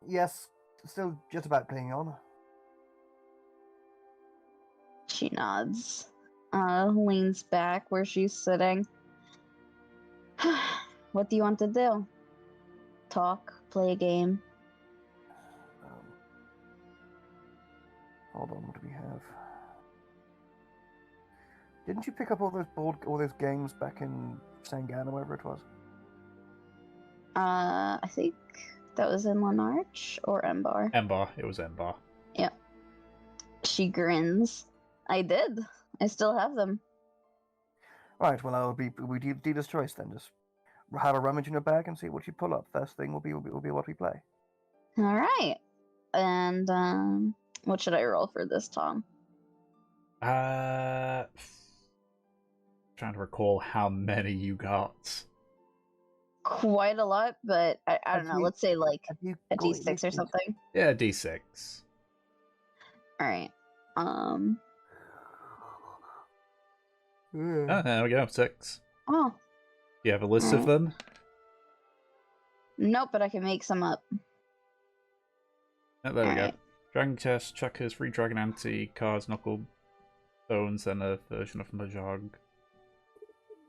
yes, still just about clinging on. She nods. Leans back where she's sitting. What do you want to do? Talk, play a game. Hold on, what do we have? Didn't you pick up all those games back in Sangan or wherever it was? I think that was in Lenarch or Embar. Embar. It was Embar. Yep. She grins. I did. I still have them. Right, well, we do this choice then. Just have a rummage in your bag and see what you pull up. First thing will be what we play. All right. And what should I roll for this, Tom? Trying to recall how many you got. Quite a lot, but I don't know. Let's say like a D6 or something. Yeah, D6. All right. Oh, there we go. 6. Oh. You have a list of them? Nope, but I can make some up. Oh, there we go. Dragon Chest, Checkers, Free Dragon Ante, Cards, Knuckle Bones, and a version of Murrag.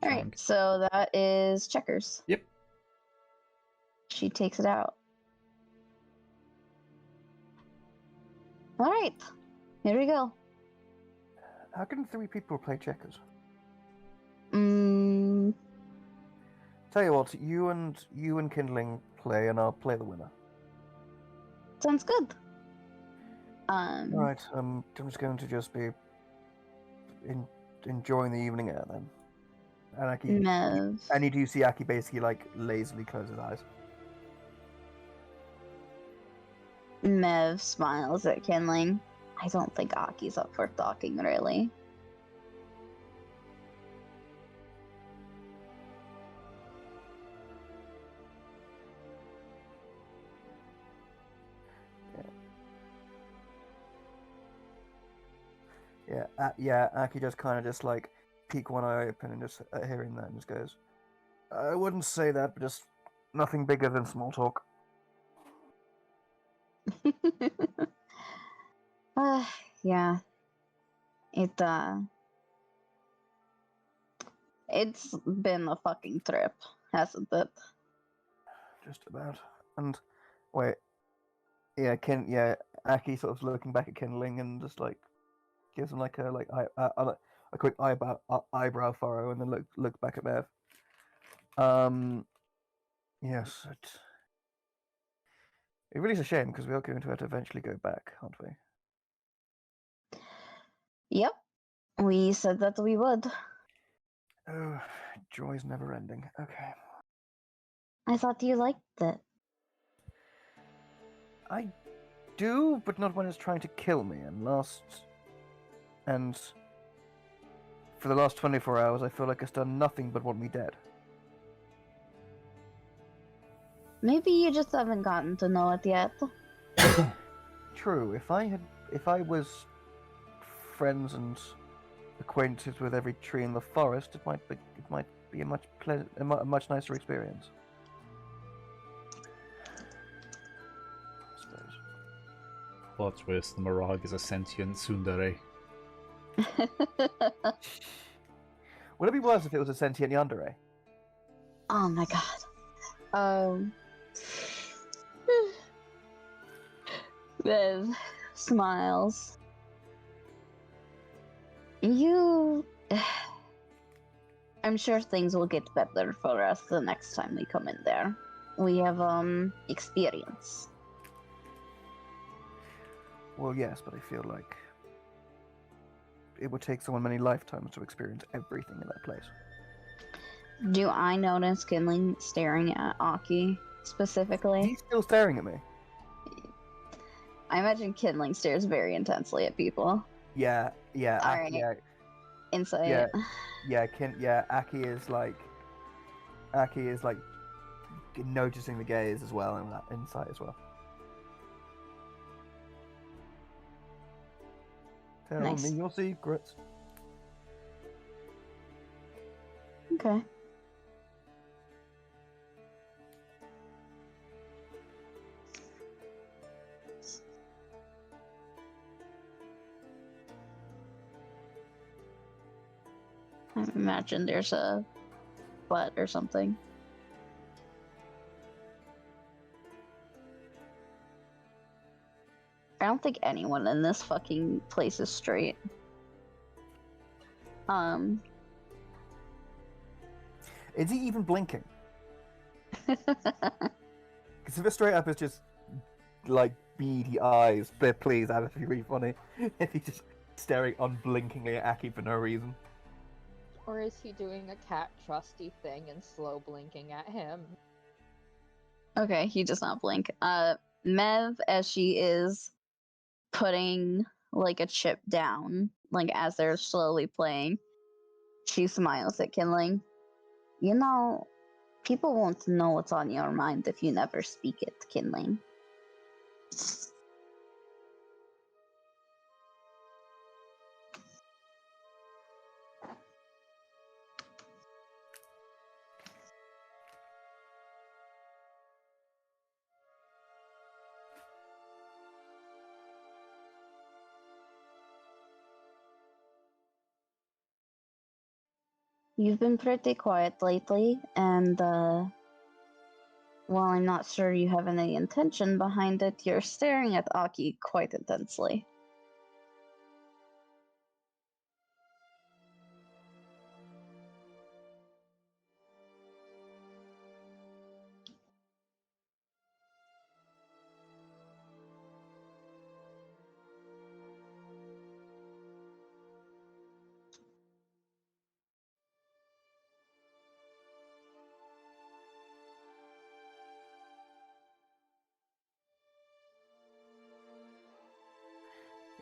Alright, so that is Checkers. Yep. She takes it out. Alright, here we go. How can 3 people play checkers? Tell you what, you and Kindling play, and I'll play the winner. Sounds good. Alright, I'm just going to be enjoying the evening air then. And Aki, Mev. and you do see Aki basically like lazily close his eyes. Mev smiles at Kinling. I don't think Aki's up for talking, really. Yeah, Aki just kind of just like peek one eye open and just hearing that and just goes, I wouldn't say that, but just nothing bigger than small talk. Yeah. It's been a fucking trip, hasn't it? Just about. And wait, Aki sort of looking back at Kindling and just like gives him like a quick eyebrow furrow and then look back at Bev. Yes, it really is a shame because we are going to have to eventually go back, aren't we? Yep. We said that we would. Oh, joy's never ending. Okay. I thought you liked it. I do, but not when it's trying to kill me. And for the last 24 hours, I feel like it's done nothing but want me dead. Maybe you just haven't gotten to know it yet. True. If I was friends and acquainted with every tree in the forest, it might be a much nicer experience. I suppose. Plot twist, the Murrag is a sentient tsundere. Would it be worse if it was a sentient yandere? Oh my god. Viv smiles. I'm sure things will get better for us the next time we come in there. We have, experience. Well, yes, but I feel like it would take someone many lifetimes to experience everything in that place. Do I notice Kinling staring at Aki specifically? He's still staring at me. I imagine Kinling stares very intensely at people. Yeah, Alright. yeah, Insight. Aki is like noticing the gaze as well, and that insight as well. Tell Nice. me your secrets. Okay. I imagine there's a butt or something. I don't think anyone in this fucking place is straight. Is he even blinking? Because if it's straight up, it's just like beady eyes. But please, that would be really funny if he's just staring unblinkingly at Aki for no reason. Or is he doing a cat trusty thing and slow blinking at him? Okay, he does not blink. Mev, as she is putting like a chip down, like as they're slowly playing, she smiles at Kinling. You know, people won't know what's on your mind if you never speak it, Kinling. You've been pretty quiet lately, and while I'm not sure you have any intention behind it, you're staring at Aki quite intensely.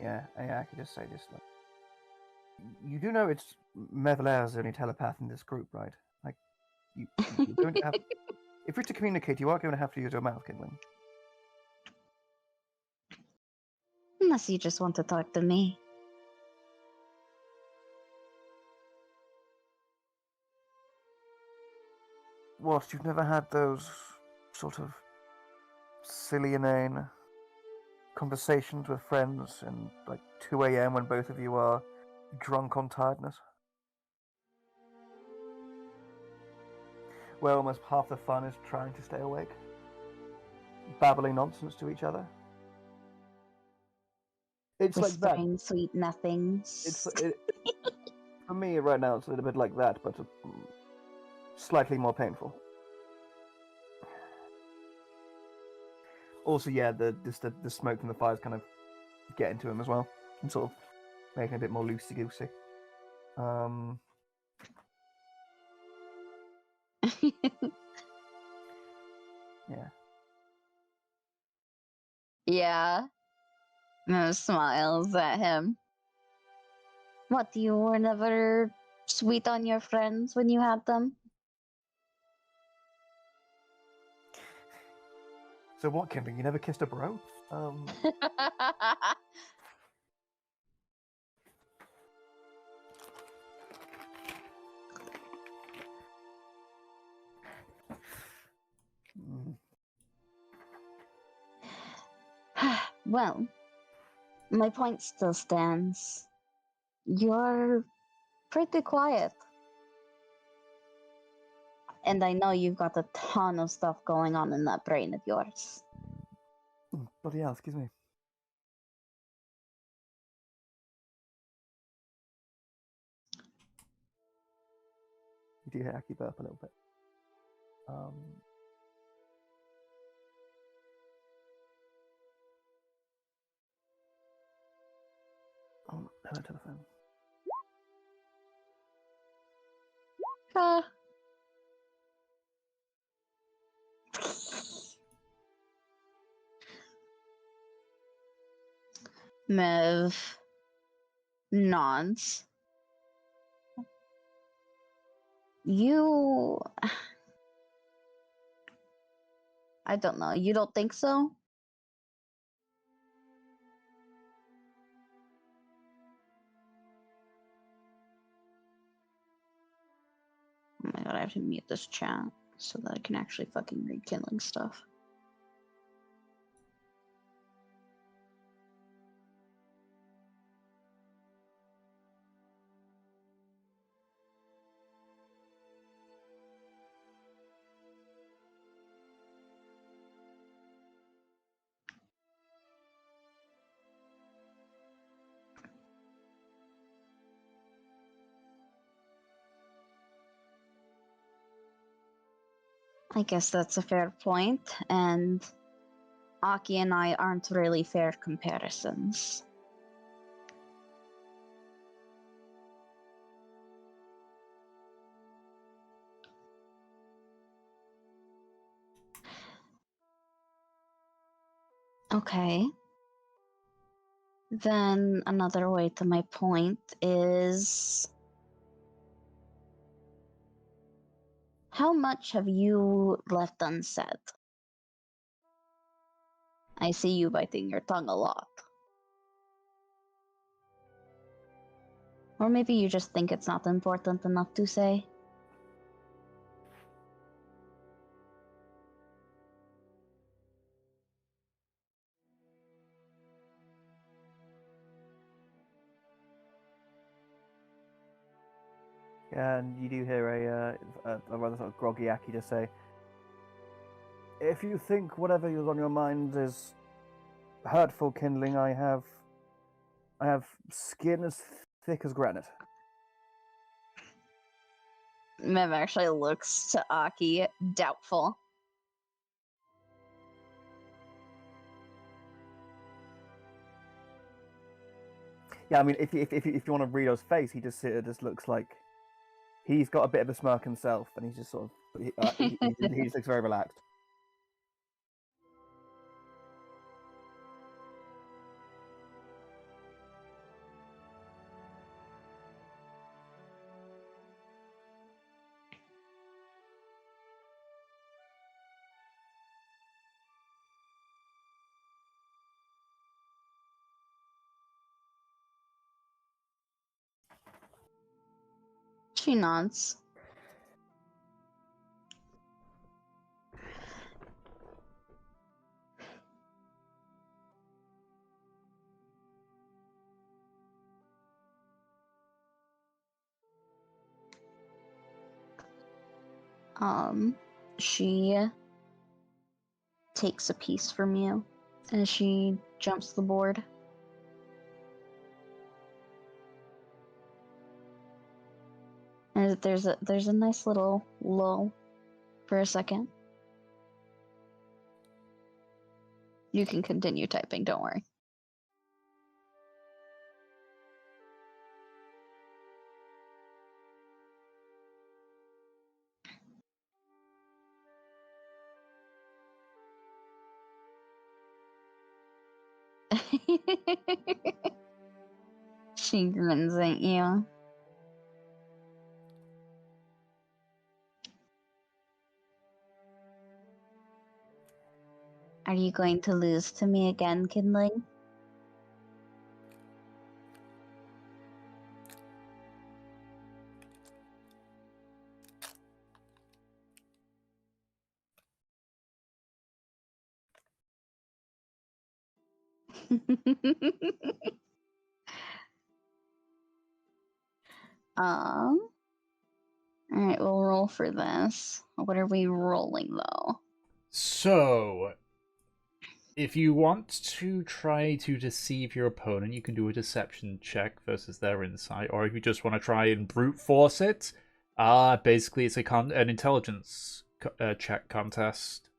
Yeah, I could just say this. Like, you do know it's Mevalair is the only telepath in this group, right? Like, you're going to have. If you're to communicate, you are going to have to use your mouth, Kinling. Unless you just want to talk to me. What? You've never had those sort of silly, inane conversations with friends in like 2 a.m. when both of you are drunk on tiredness? Where almost half the fun is trying to stay awake, babbling nonsense to each other. It's like that. Whispering sweet nothings. For me right now, it's a little bit like that, but slightly more painful. Also, yeah, the smoke from the fires kind of get into him as well, and sort of making it a bit more loosey goosey. Yeah. Yeah. Mev smiles at him. What, you were never sweet on your friends when you had them? So what, Kimber? You never kissed a bro? Mm. Well, my point still stands. You're pretty quiet. And I know you've got a ton of stuff going on in that brain of yours. Bloody hell, excuse me. You do hear Aki burp a little bit. Oh, hello, telephone. Ah. Mev nods. You... I don't know. You don't think so? Oh my god, I have to mute this chat so that I can actually fucking read kindling stuff. I guess that's a fair point, and Aki and I aren't really fair comparisons. Okay. Then another way to my point is... how much have you left unsaid? I see you biting your tongue a lot. Or maybe you just think it's not important enough to say. Yeah, and you do hear a rather sort of groggy Aki just say, "If you think whatever is on your mind is hurtful, kindling, I have skin as thick as granite." Mev actually looks to Aki, doubtful. Yeah, I mean, if you want to read his face, he just looks like he's got a bit of a smirk himself, and he's just sort of he just looks very relaxed. She nods. She takes a piece from you, and she jumps the board. And there's a nice little lull for a second. You can continue typing, don't worry. She grins at you. Are you going to lose to me again, Kindling? um. Alright, we'll roll for this. What are we rolling, though? So, if you want to try to deceive your opponent, you can do a deception check versus their insight, or if you just want to try and brute force it, basically it's an intelligence check contest.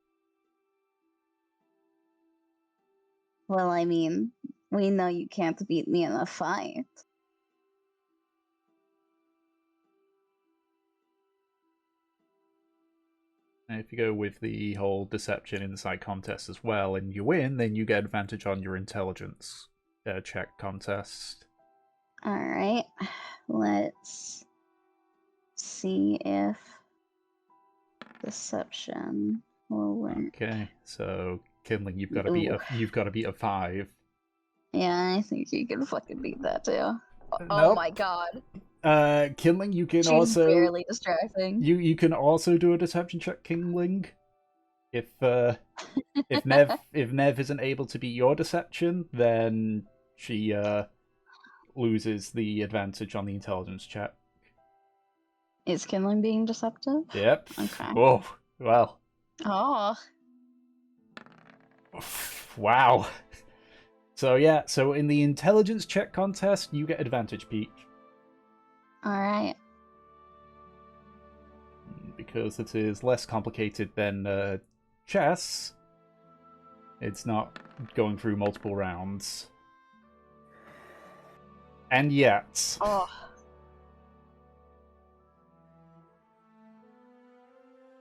Well, I mean, we know you can't beat me in a fight. And if you go with the whole deception insight contest as well, and you win, then you get advantage on your intelligence check contest. Alright, let's see if deception will work. Okay, so Kindling, you've got to beat a 5. Yeah, I think you can fucking beat that too. Oh Nope. my god. Kindling, you can She's also barely distracting. you can also do a deception check, Kindling. If Nev isn't able to beat your deception, then she loses the advantage on the intelligence check. Is Kindling being deceptive? Yep. Okay. Whoa. Well. Oh. Wow. So yeah, so in the intelligence check contest, you get advantage, Peach. Alright. Because it is less complicated than chess. It's not going through multiple rounds. And yet... Oh.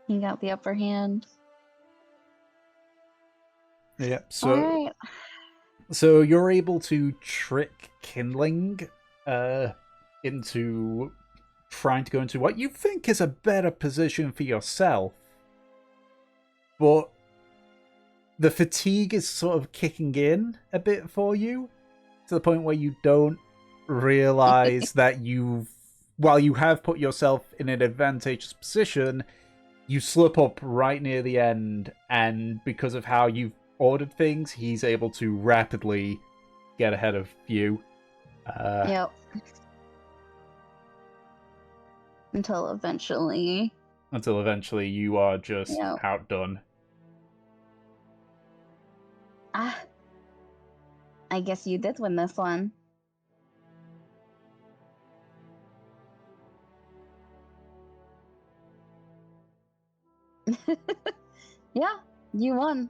He got the upper hand. Yep, so... Alright. So you're able to trick Kindling into trying to go into what you think is a better position for yourself. But the fatigue is sort of kicking in a bit for you, to the point where you don't realize that while you have put yourself in an advantageous position, you slip up right near the end, and because of how you've ordered things, he's able to rapidly get ahead of you. Yep. Until eventually you are just Yep. outdone. Ah. I guess you did win this one. Yeah, you won.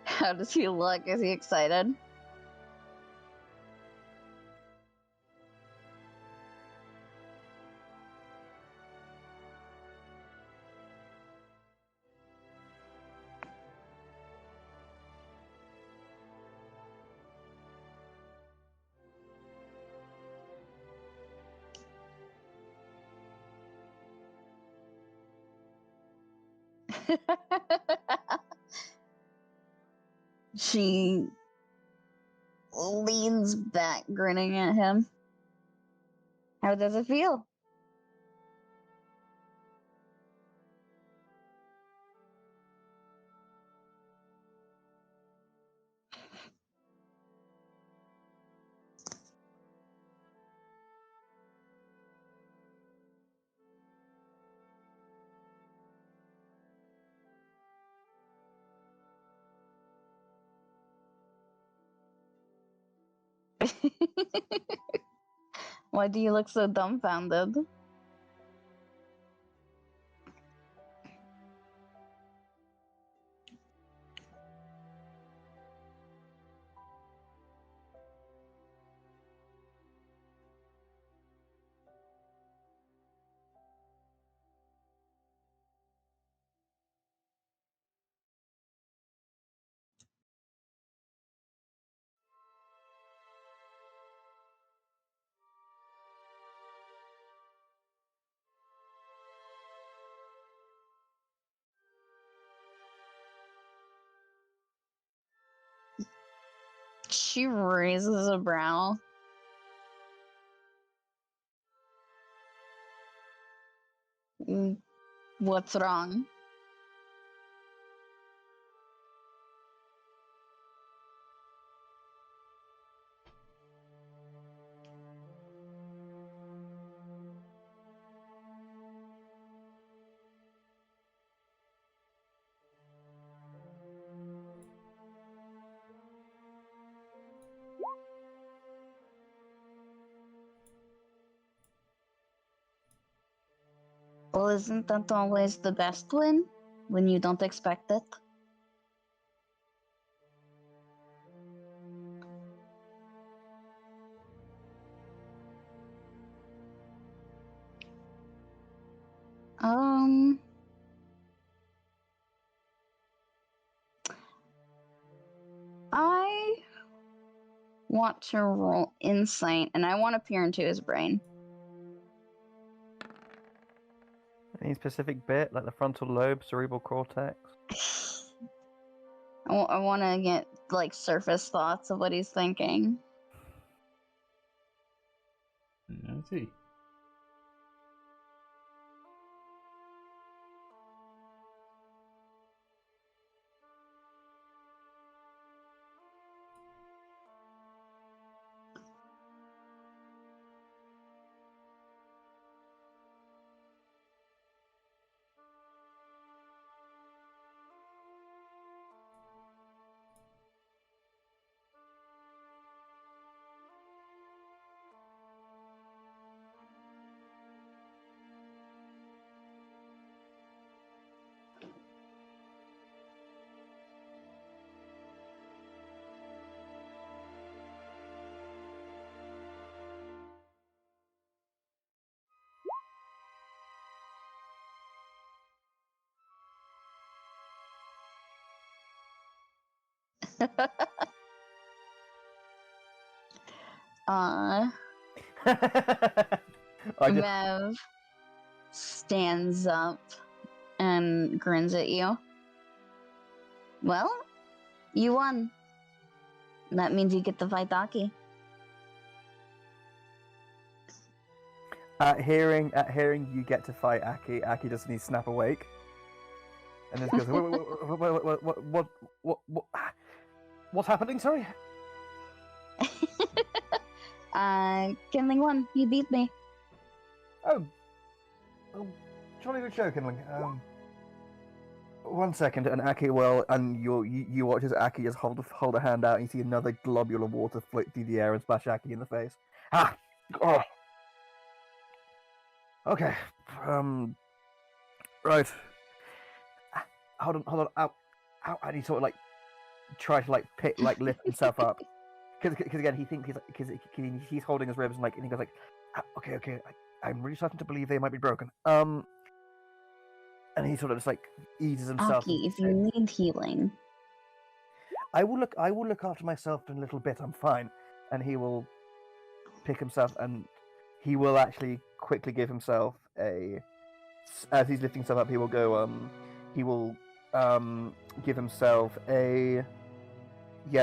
How does he look? Is he excited? She leans back, grinning at him. How does it feel? Why do you look so dumbfounded? She raises a brow. What's wrong? Well, isn't that always the best win? When you don't expect it? Um... I want to roll insight, and I want to peer into his brain. Any specific bit, like the frontal lobe, cerebral cortex? I want to get, like, surface thoughts of what he's thinking. I see. I just... Mev stands up and grins at you. Well, you won. That means you get to fight Aki. At hearing you get to fight Aki, Aki doesn't need snap awake. And just goes, what's happening, sorry? Kindling won. You beat me. Oh, jolly good show, Kindling. 1 second, and Aki will, and you watch as Aki just hold a hand out, and you see another globule of water flit through the air and splash Aki in the face. Ah! Oh! Okay. Right. Hold on. Ow. And he sort of, like, tries to, like, lift himself up. Because again, he thinks he's holding his ribs, and he goes, like, okay, I'm really starting to believe they might be broken. And he sort of just, like, eases himself. Aki, if you need healing. I will look after myself in a little bit. I'm fine. And he will pick himself, and he will actually quickly give himself as he's lifting himself up, he will go, give himself a,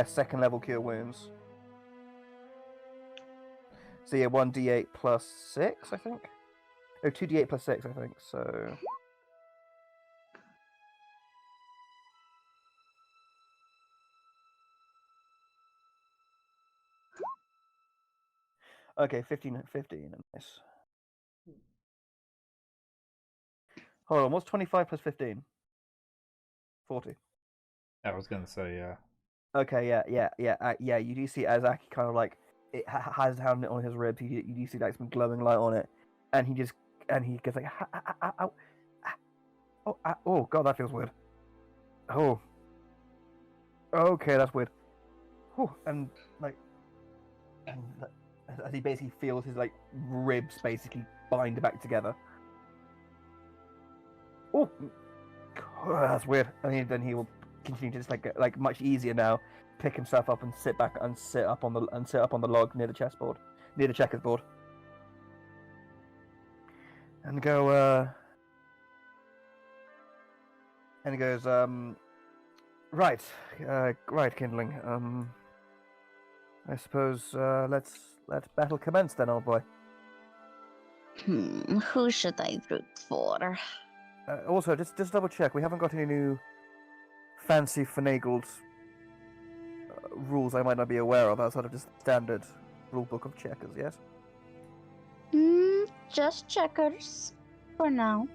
second level cure wounds. So 1d8 plus 6, I think? Oh, 2d8 plus 6, I think, so... Okay, 15, nice. Hold on, what's 25 plus 15? 40. I was going to say, yeah. Okay, yeah, you do see as Aki kind of, like, it has his hand on his ribs, you do see, like, some glowing light on it, and he gets, like, ow, oh, God, that feels weird. Oh. Okay, that's weird. Whew, and, like, as he basically feels his, like, ribs basically bind back together. Oh, that's weird. And then he will continue to just, like much easier now, pick himself up and sit up on the log near the chessboard, near the checkers board, and go. And he goes, right, Kindling. I suppose let battle commence then, old boy. Who should I root for? Also, just double check. We haven't got any new fancy finagled rules I might not be aware of outside of just standard rule book of checkers. Yes. Just checkers for now.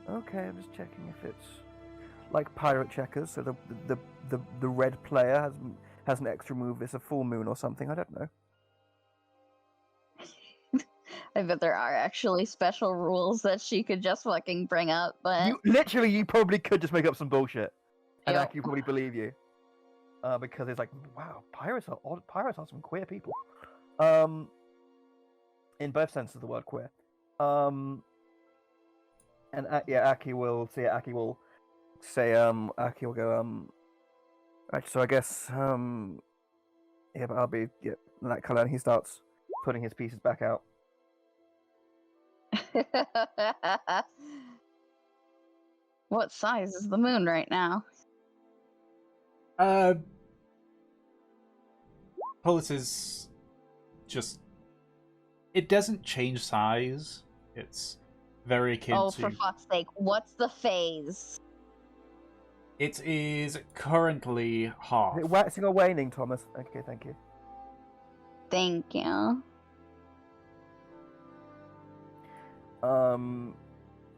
Okay, I'm just checking if it's like pirate checkers. So the red player has an extra move. It's a full moon or something. I don't know. I bet there are actually special rules that she could just fucking bring up, but You probably could just make up some bullshit, and Yep. I could probably believe you, because it's like, wow, pirates are odd. Pirates are some queer people, in both senses of the word queer, and yeah, Aki will say, Aki will go, right, so I guess, yeah, but I'll be that color, and he starts putting his pieces back out. what size is the moon right now? Pulse is just... It doesn't change size. It's very akin Oh, to... for fuck's sake, what's the phase? It is currently half. Is it waxing or waning, Thomas? Okay, thank you. Thank you.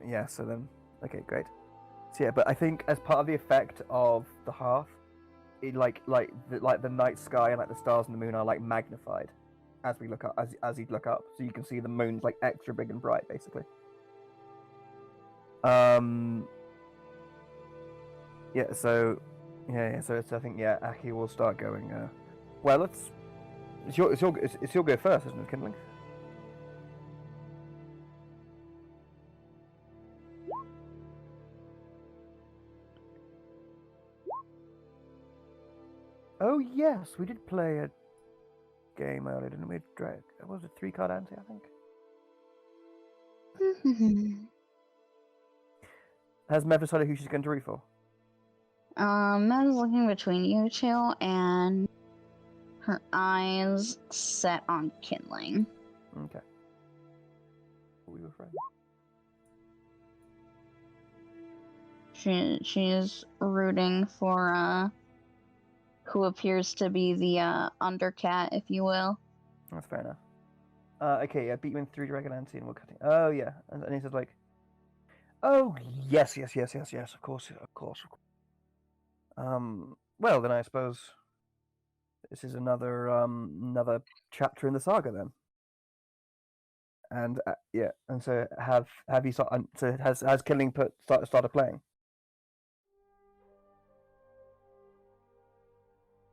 Yeah, so then, okay, great. So yeah, but I think as part of the effect of the half, it like the night sky and like the stars and the moon are like magnified as we look up, as you look up, so you can see the moon's like extra big and bright, basically. Yeah, so so it's, I think, yeah, Aki will start going. Well, it's your go first, isn't it, Kindling? Oh yes, we did play a game earlier, didn't we? Was it 3-card ante, I think. Has Mev decided who she's going to root for? Mev's looking between you two, and her eyes set on Kindling. Okay. We were friends. She's rooting for who appears to be the undercat, if you will. That's fair enough. Okay, yeah, beat him in 3 Dragon Ante and we're cutting. Oh yeah, and he says like, oh yes, of course. Well then I suppose this is another chapter in the saga then. And yeah, and so have you has Killing started playing?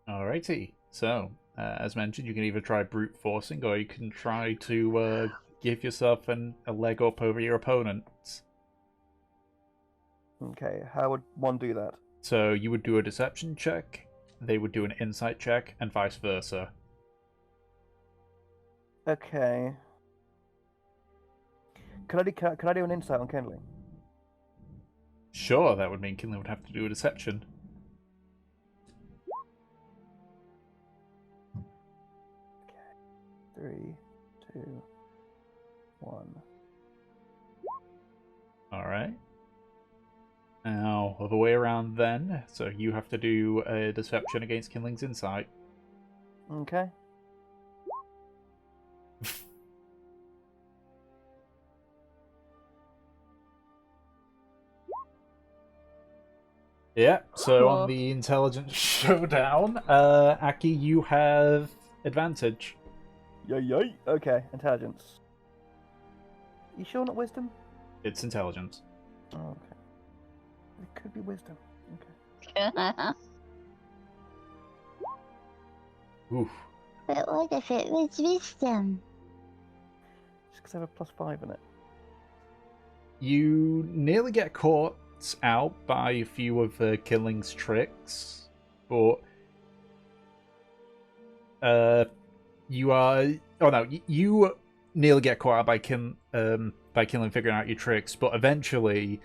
Alrighty. So, as mentioned, you can either try brute forcing, or you can try to give yourself a leg up over your opponents. Okay, how would one do that? So you would do a deception check, they would do an insight check, and vice versa. Okay. Can I do an insight on Kindling? Sure, that would mean Kindling would have to do a deception. Okay. 3, 2, 1. Alright. Now, other way around then. So you have to do a deception against Kindling's insight. Okay. Yeah, so on the intelligence showdown, Aki, you have advantage. Yay. Okay, intelligence. You sure not wisdom? It's intelligence. Oh, okay. It could be wisdom. Okay. Oof. But what if it was wisdom? Just because I have a +5 in it. You nearly get caught out by a few of Killing's tricks, but you are... Oh no, you nearly get caught out by Killing figuring out your tricks, but eventually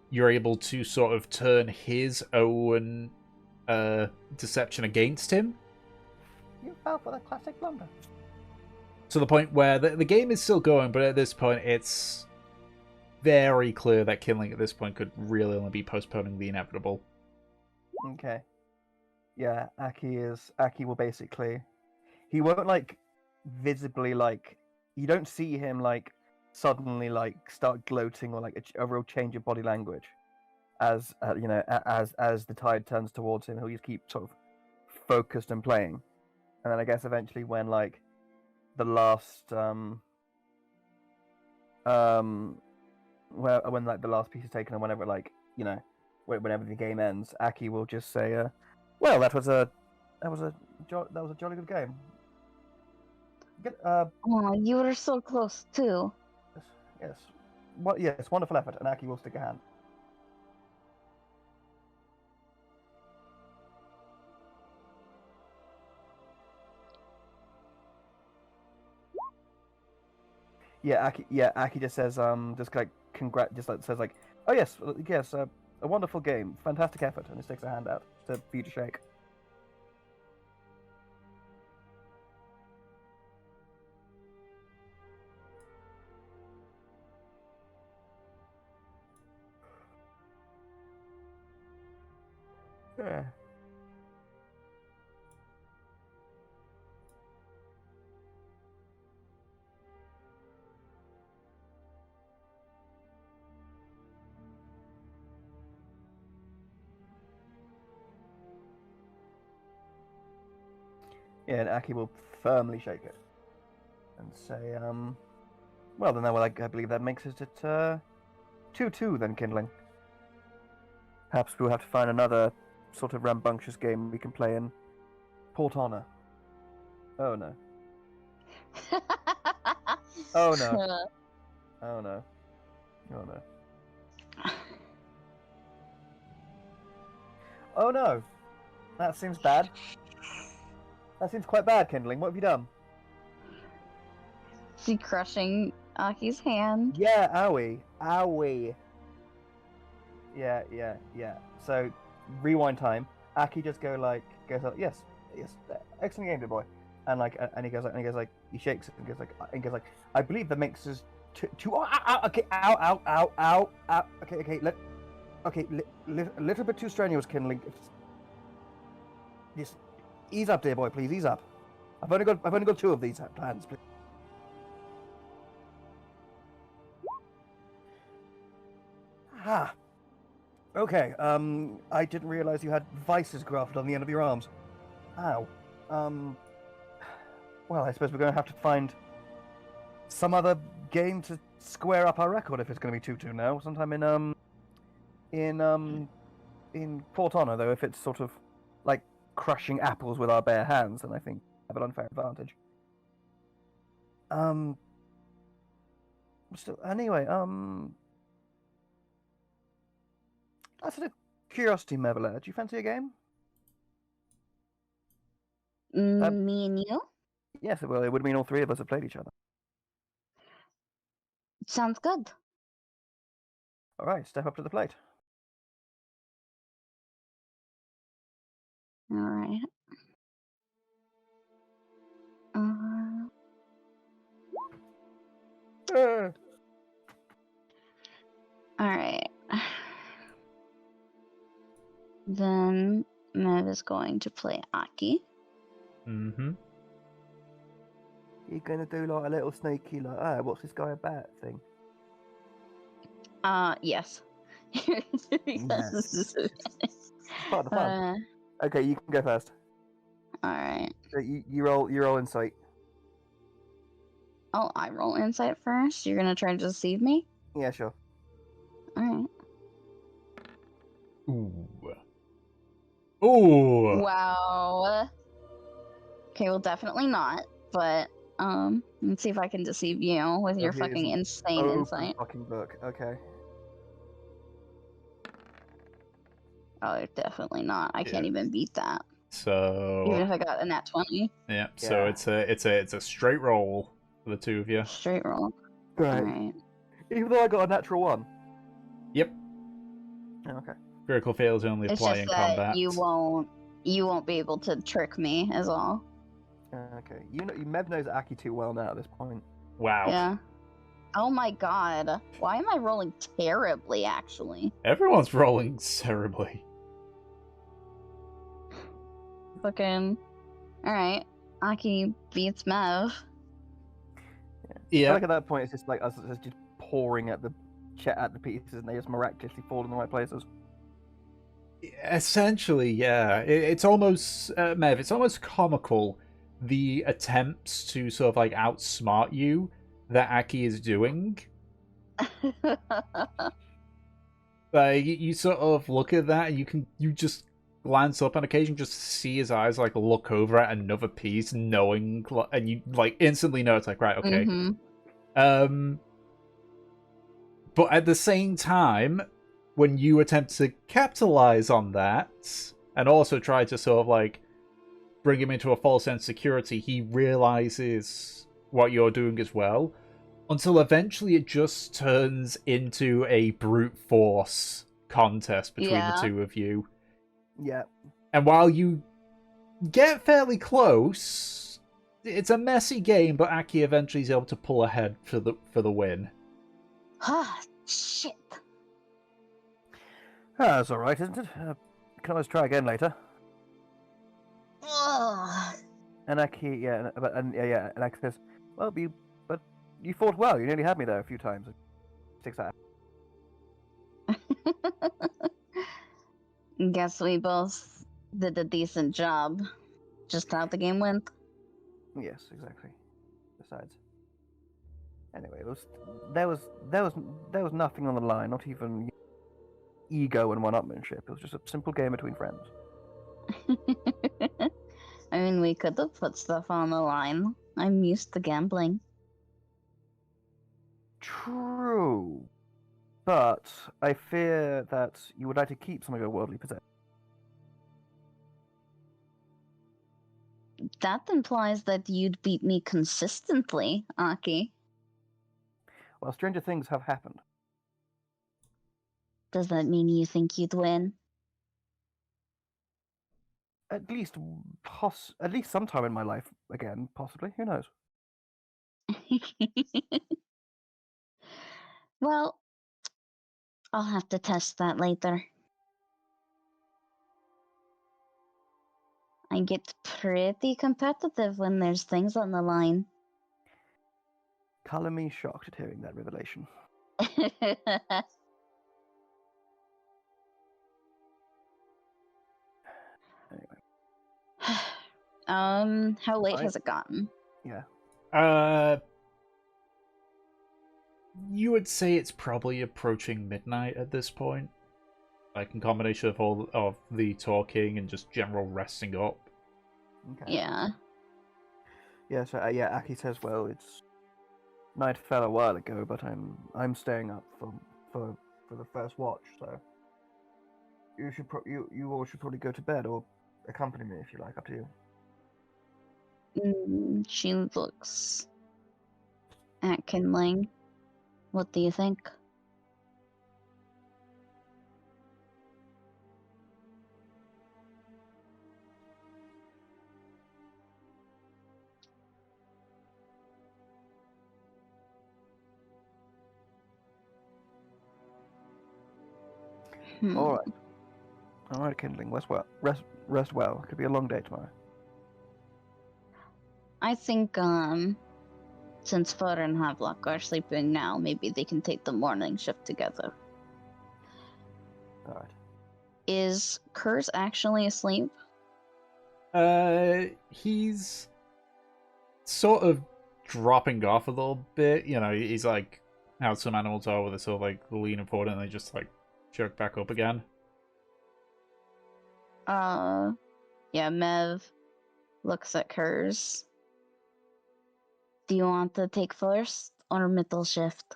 you're able to sort of turn his own deception against him. You fell for the classic blunder. To the point where the game is still going, but at this point it's very clear that killing at this point could really only be postponing the inevitable. Okay. Yeah, Aki will basically, he won't like visibly like, you don't see him like suddenly like start gloating or like a real change of body language as as the tide turns towards him. He'll just keep sort of focused and playing, and then I guess eventually when like the last when like the last piece is taken, and whenever like whenever the game ends, Aki will just say, "Well, that was a jolly good game." Oh, you were so close too. Yes, yes, wonderful effort, and Aki will stick a hand. Aki just says, just like says like, "Oh yes, a wonderful game, fantastic effort," and he sticks a hand out for you to shake. Yeah. Yeah, and Aki will firmly shake it and say, well, then I believe that makes it at 2-2 then, Kindling. Perhaps we'll have to find another sort of rambunctious game we can play in Port Honor. Oh no. Oh no. Oh no. Oh no. Oh no. That seems bad. That seems quite bad, Kindling. What have you done? She crushing Aki's hand. Yeah, owie. Owie. Yeah. So, rewind time. Aki just goes like, yes, excellent game, dear boy. And like, and he goes like, he shakes it and goes like, I believe that makes us two. Okay, ow. Okay, a little bit too strenuous, Kindling. Just ease up, dear boy, please, ease up. I've only got 2 of these plans, please. Ah. Okay, I didn't realize you had vices grafted on the end of your arms. Ow. Well, I suppose we're going to have to find some other game to square up our record if it's going to be 2-2 now. Sometime in Port Honor, though, if it's sort of like crushing apples with our bare hands, then I think we have an unfair advantage. Still, anyway, that's a curiosity, Mevela. Do you fancy a game? Me and you? Yes, well, it would mean all 3 of us have played each other. Sounds good. All right, step up to the plate. All right. All right. Then Mev is going to play Aki. Mm-hmm. You're going to do like a little sneaky, like, oh, what's this guy about thing? Yes. Yes. Part of the fun. Okay, you can go first. All right. So you roll insight. Oh, I roll insight first. You're gonna try to deceive me? Yeah, sure. All right. Ooh. Wow. Okay, well, definitely not. But let's see if I can deceive you with your here's fucking an insane insight. fucking book. Okay. Oh, definitely not. I can't even beat that. So Even if I got a nat 20. yeah. So it's a straight roll for the 2 of you. Straight roll. Right. Alright. Even though I got a natural 1. Yep. Oh, okay. Critical fails only It's apply just in that combat. you won't be able to trick me, is all. Okay, Mev knows Aki too well now at this point. Wow. Yeah. Oh my god. Why am I rolling terribly, actually? Everyone's rolling terribly. Fucking. Alright. Aki beats Mev. I Yeah. feel like at that point it's just like us just pouring at the pieces, and they just miraculously fall in the right places. Essentially, yeah. It's almost, Mev, it's almost comical, the attempts to sort of like outsmart you that Aki is doing. Like, you sort of look at that and you just glance up on occasion, just see his eyes like look over at another piece, knowing, and you like instantly know it's like, right, okay. Mm-hmm. But at the same time, when you attempt to capitalize on that and also try to sort of like bring him into a false sense of security, he realizes what you're doing as well, until eventually it just turns into a brute force contest between the two of you. Yeah. And while you get fairly close, it's a messy game, but Aki eventually is able to pull ahead for the win. Ah, shit. That's all right, isn't it? Can always try again later. Ugh. And Aki, and Aki says, "Well, but you fought well. You nearly had me there a few times." Sticks out. Guess we both did a decent job. Just how the game went. Yes, exactly. Besides, anyway, there was nothing on the line. Not even ego and one-upmanship. It was just a simple game between friends. I mean, we could have put stuff on the line. I'm used to gambling. True, but I fear that you would like to keep some of your worldly possessions. That implies that you'd beat me consistently, Aki. Well, stranger things have happened. Does that mean you think you'd win? At least sometime in my life again, possibly. Who knows? Well, I'll have to test that later. I get pretty competitive when there's things on the line. Color me shocked at hearing that revelation. Anyway. How late has it gotten? Yeah. You would say it's probably approaching midnight at this point. Like, in combination of all of the talking and just general resting up. Okay. Yeah. Yeah. So Aki says, "Well, it's night fell a while ago, but I'm staying up for the first watch. So you should you all should probably go to bed or accompany me if you like. Up to you." She looks at Kindling. What do you think? All right, Kindling. Rest well. It could be a long day tomorrow. I think, since Fur and Havelock are sleeping now, maybe they can take the morning shift together. All right. Is Kurz actually asleep? He's sort of dropping off a little bit. You know, he's like how some animals are, where they're sort of like leaning forward and they just like jerk back up again. Yeah, Mev looks at Kurz. Do you want to take first or middle shift?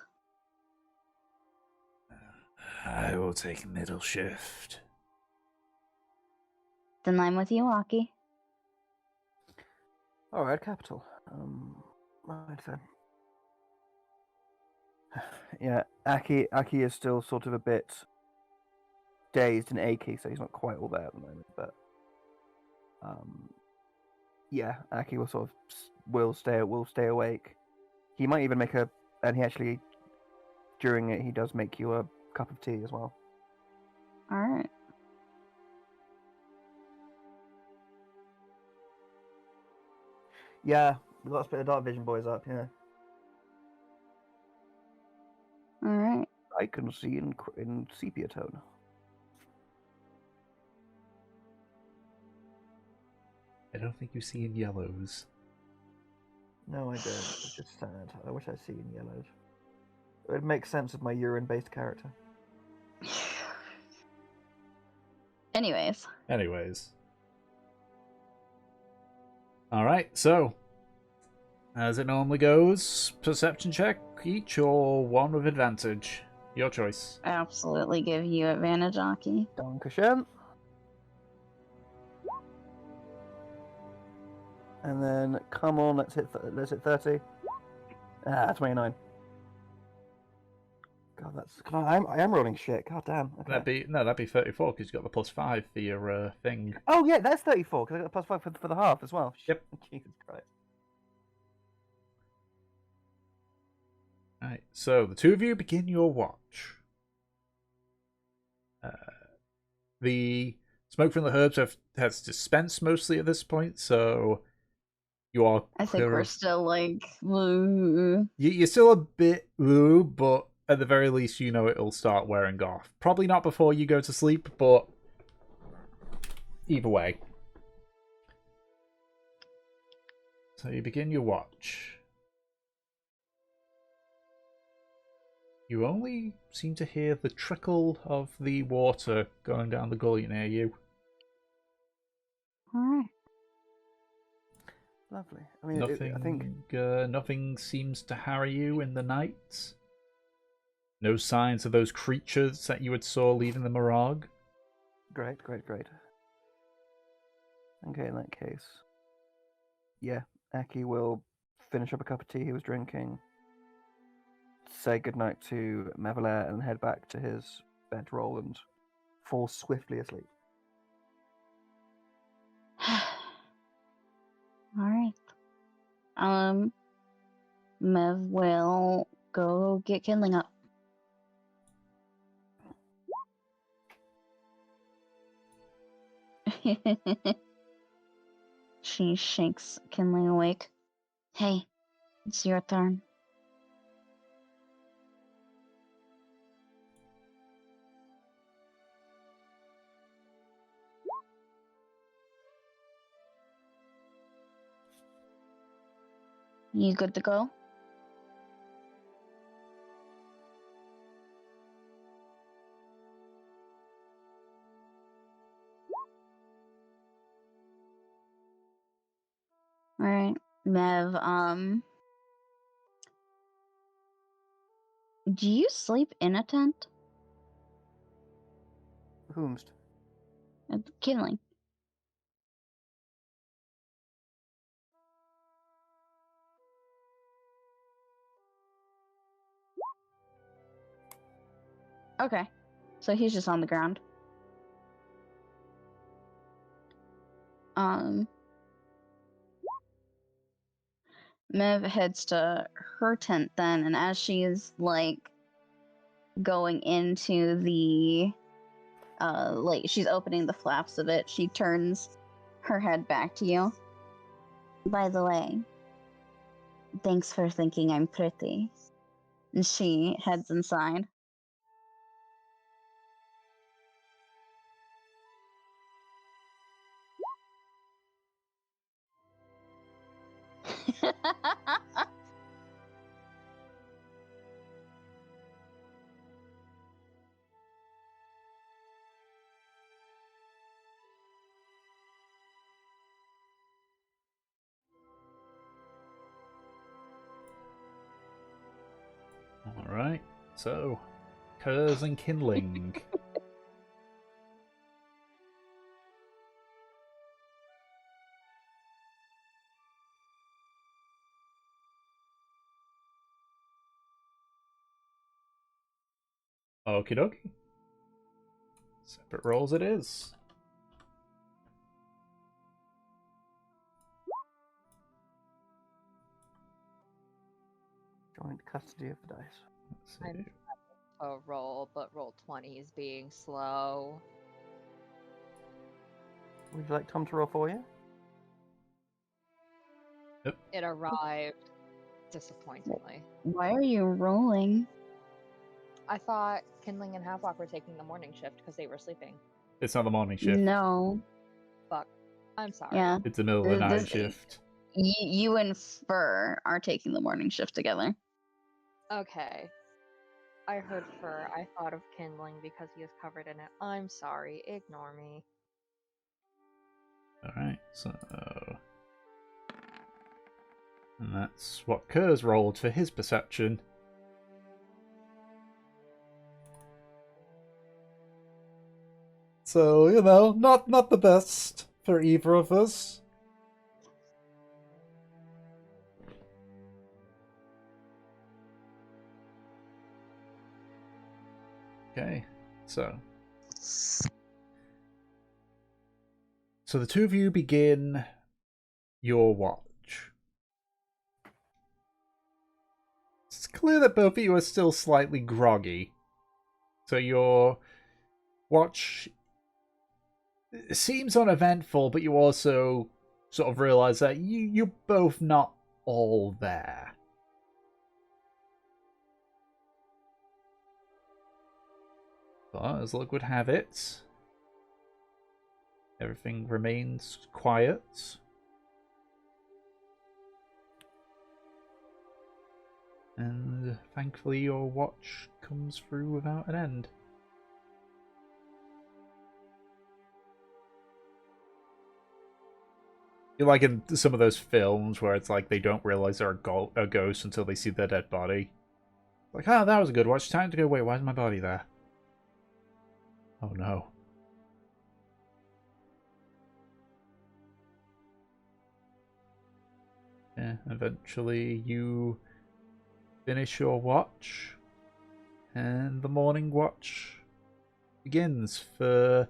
I will take middle shift. Then I'm with you, Aki. All right, capital. Right then. Yeah, Aki is still sort of a bit dazed and achy, so he's not quite all there at the moment. But Yeah, Aki will sort of will stay awake. He might even make a, and he actually during it he does make you a cup of tea as well. All right. Yeah, we got to split the dark vision boys up. Yeah, All right. I can see in sepia tone. I don't think you see in yellows. No, I don't. It's just sad. I wish I see in yellows. It would make sense of my urine-based character. Anyways. Alright, so, as it normally goes, perception check each or one with advantage. Your choice. Absolutely give you advantage, Aki. Dankeschön. And then come on, let's hit 30. 29. God, that's I am rolling shit. God damn. Okay. That'd be 34 because you got the +5 for your thing. Oh yeah, that's 34 because I got the +5 for the half as well. Yep. Jesus Christ. Right, so the two of you begin your watch. The smoke from the herbs has dispensed mostly at this point, so you are. I think we're still like. Woo. You're still a bit woo, but at the very least, you know it'll start wearing off. Probably not before you go to sleep, but either way. So you begin your watch. You only seem to hear the trickle of the water going down the gully near you. Alright. Lovely. I mean, Nothing, I think nothing seems to harry you in the night. No signs of those creatures that you had saw leaving the Murrag. great. Okay, in that case, yeah, Aki will finish up a cup of tea he was drinking, say goodnight to Mevelair, and head back to his bedroll and fall swiftly asleep. Alright. Mev will go get kindling up. She shakes kindling awake. Hey, it's your turn. You good to go? Alright, Mev, do you sleep in a tent? Whomst? Kindling. Okay, so he's just on the ground. Mev heads to her tent then, and as she is like going into the like she's opening the flaps of it, she turns her head back to you. By the way, thanks for thinking I'm pretty. And she heads inside. Alright, so, curs and kindling. Okie dokie. Separate rolls it is. custody of the dice. Let's see. I'm a roll, but roll 20 is being slow. Would you like Tom to roll for you? It arrived disappointingly. Why are you rolling? I thought Kindling and Havelock were taking the morning shift because they were sleeping. It's not the morning shift. No. Fuck. I'm sorry. Yeah. It's the middle of the night This- shift. You and Fur are taking the morning shift together. Okay. I heard fur. I thought of Kindling because he is covered in it. I'm sorry. Ignore me. Alright, so... And that's what Kerr's rolled for his perception. So, you know, not the best for either of us. Okay, so the two of you begin your watch. It's clear that both of you are still slightly groggy. So your watch seems uneventful, but you also sort of realize that you're both not all there. But as luck would have it, everything remains quiet. And thankfully your watch comes through without an end. You're like in some of those films where it's like they don't realize they're a ghost until they see their dead body. Like, oh, that was a good watch. Time to go. Wait, why is my body there? Oh no. Yeah, eventually you finish your watch, and the morning watch begins. For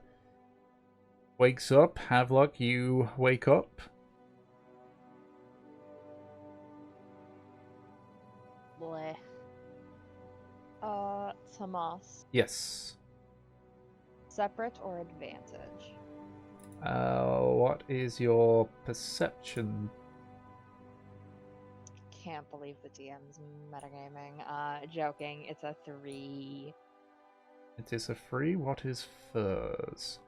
wakes up, Havelock, you wake up. Bleh. Tomas. Yes. Separate or advantage? What is your perception? Can't believe the DM's metagaming. Joking. It's a 3. It is a 3. What is Furs?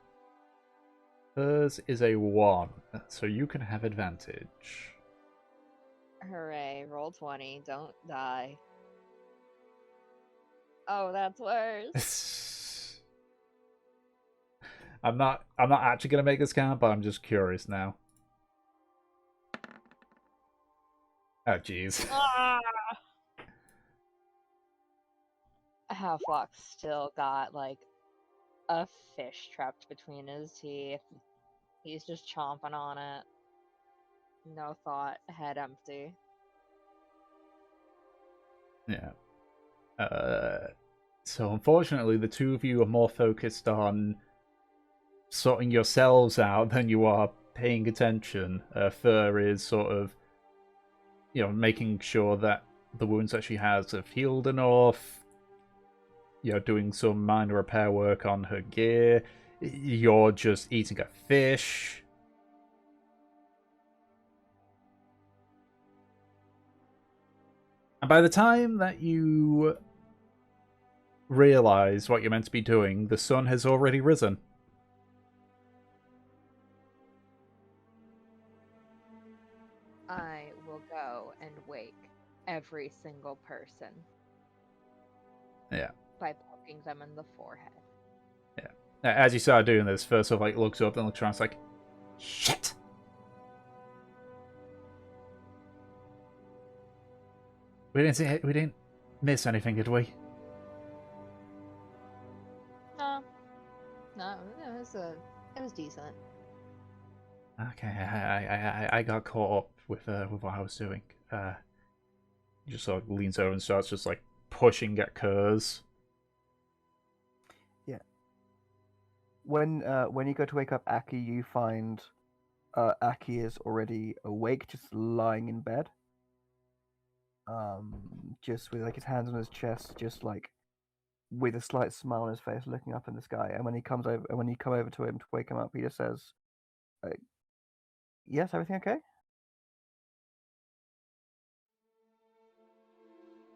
Furs is a 1, so you can have advantage. Hooray. Roll 20. Don't die. Oh, that's worse. I'm not actually gonna make this count, but I'm just curious now. Oh jeez. Halflock's still got like a fish trapped between his teeth. He's just chomping on it. No thought, head empty. Yeah. So unfortunately, the two of you are more focused on sorting yourselves out than you are paying attention. Fur is sort of, you know, making sure that the wounds that she has have healed enough. You know, doing some minor repair work on her gear. You're just eating a fish. And by the time that you realize what you're meant to be doing, the sun has already risen. I will go and wake every single person. Yeah. By poking them in the forehead. Yeah. Now, as you start doing this, first off, like, looks up and looks around, it's like, shit! We didn't miss anything, did we? No, it was decent. Okay, I got caught up with what I was doing. Just sort of leans over and starts just like pushing at Kurz. Yeah. When you go to wake up Aki, you find Aki is already awake, just lying in bed. just with like his hands on his chest, just like with a slight smile on his face, looking up in the sky. And when he comes over, and when you come over to him to wake him up, he just says, "Yes, everything okay?"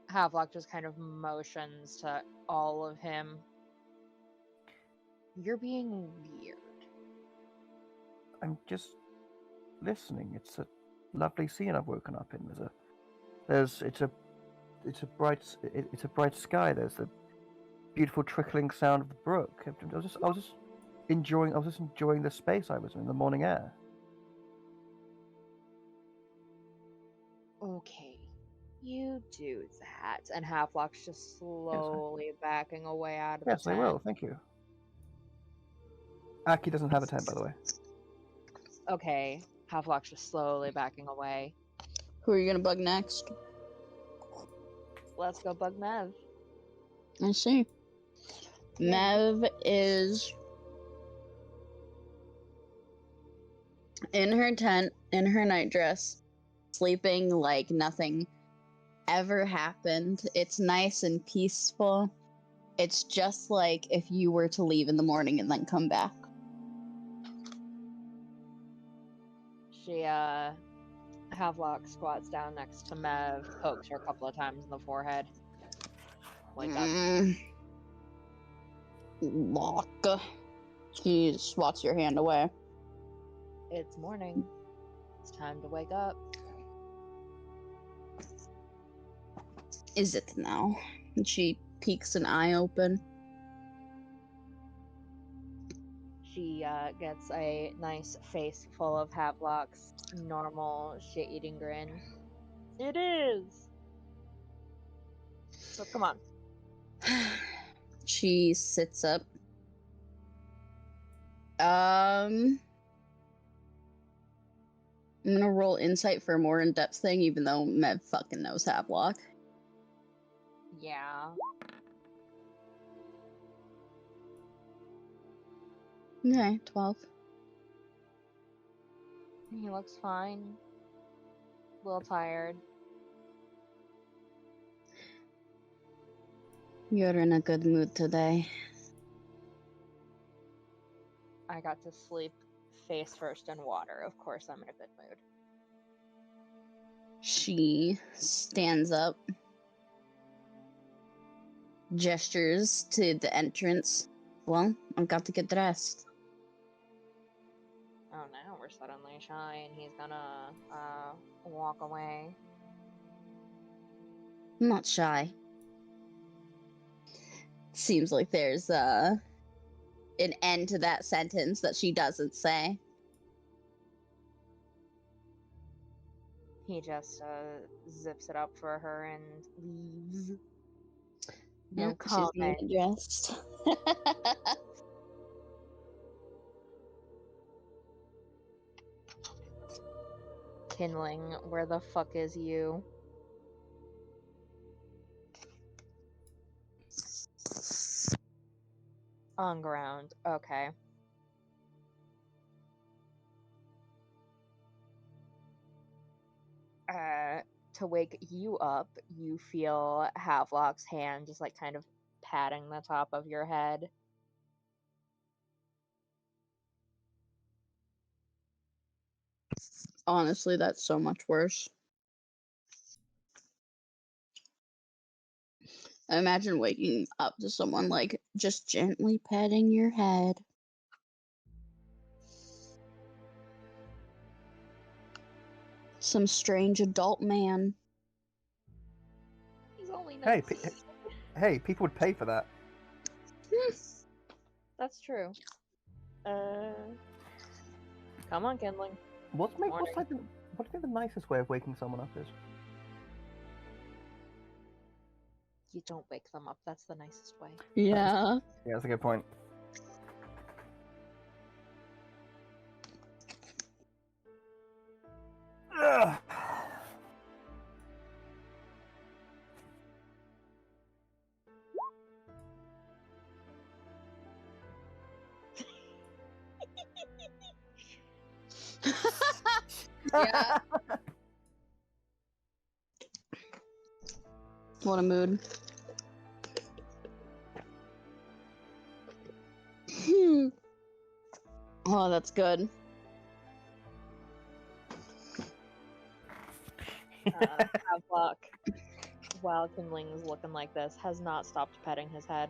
Havelock just kind of motions to all of him. You're being weird. I'm just listening. It's a lovely scene I've woken up in. It's a bright sky. There's the beautiful trickling sound of the brook. I was just enjoying the space I was in, the morning air. Okay, you do that. And Havelock's just slowly backing away out of the Yes, tent. I will. Thank you. Aki doesn't have a tent, by the way. Okay, Havelock's just slowly backing away. Who are you gonna bug next? Let's go bug Mev. I see. Mev is in her tent, in her nightdress, sleeping like nothing ever happened. It's nice and peaceful. It's just like if you were to leave in the morning and then come back. She, Havelock squats down next to Mev, pokes her a couple of times in the forehead. Wake up. Lock. She swats your hand away. It's morning. It's time to wake up. Is it now? And she peeks an eye open. She gets a nice face full of Havelock's normal shit-eating grin. It is! So come on. She sits up. I'm gonna roll insight for a more in-depth thing, even though Mev fucking knows Havelock. Yeah. Okay, 12. He looks fine. A little tired. You're in a good mood today. I got to sleep face first in water. Of course I'm in a good mood. She stands up, gestures to the entrance. Well, I've got to get dressed. Oh, now we're suddenly shy and he's gonna, walk away. I'm not shy. Seems like there's an end to that sentence that she doesn't say. He just, zips it up for her and leaves. No Yep, she's gonna comment. get dressed. Kindling, where the fuck is you? On ground. Okay. To wake you up, you feel Havelock's hand just like kind of patting the top of your head. Honestly, that's so much worse. Imagine waking up to someone like just gently patting your head. Some strange adult man. He's only Hey, 19. hey, people would pay for that. That's true. Come on, Kindling. What do Morning. you think the nicest way of waking someone up is? You don't wake them up. That's the nicest way. Yeah. Yeah, that's a good point. Ugh. Yeah. What a mood. Oh, that's good. Have luck. While Kindling's looking like this, has not stopped petting his head.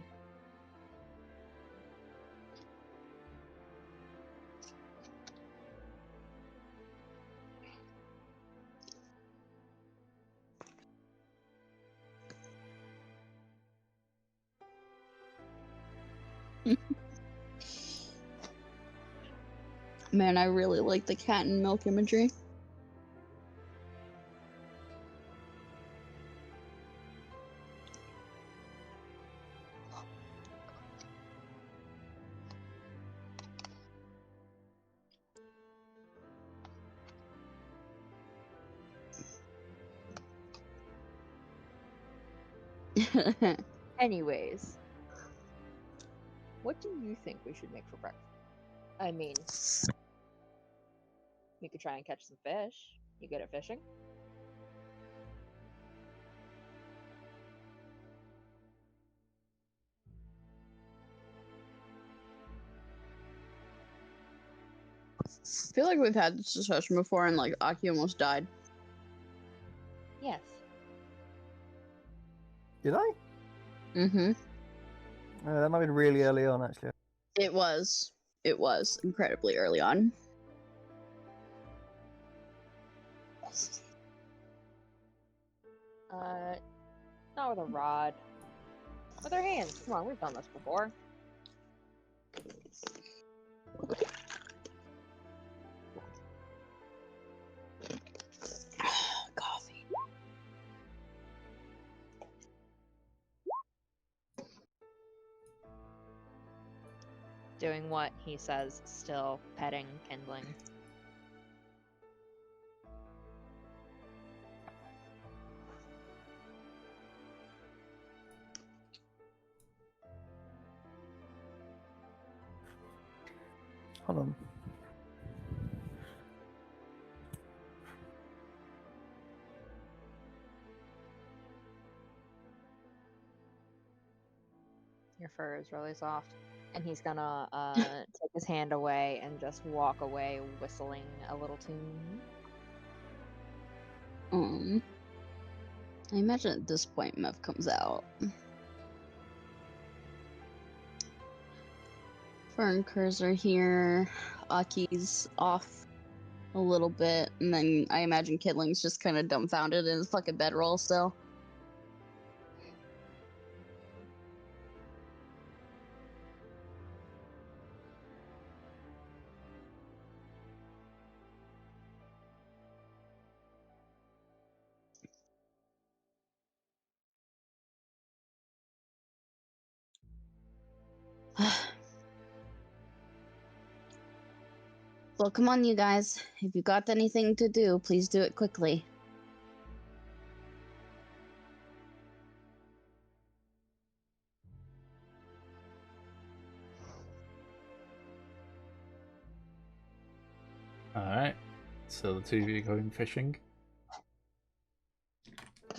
Man, I really like the cat and milk imagery. Anyways, what do you think we should make for breakfast? I mean, we could try and catch some fish. You good at fishing? I feel like we've had this discussion before and like Aki almost died. Yes. Did I? Mm-hmm. That might have been really early on, actually. It was. It was incredibly early on. Not with a rod. With our hands. Come on, we've done this before. Coffee. Doing what, he says, still petting Kindling. Hold on. Your fur is really soft. And he's gonna take his hand away and just walk away whistling a little tune. I imagine at this point Mev comes out. Fern curs are here. Aki's off a little bit, and then I imagine Kidling's just kind of dumbfounded in his fucking bedroll still. Well, come on, you guys. If you got anything to do, please do it quickly. Alright. So the two of you going fishing?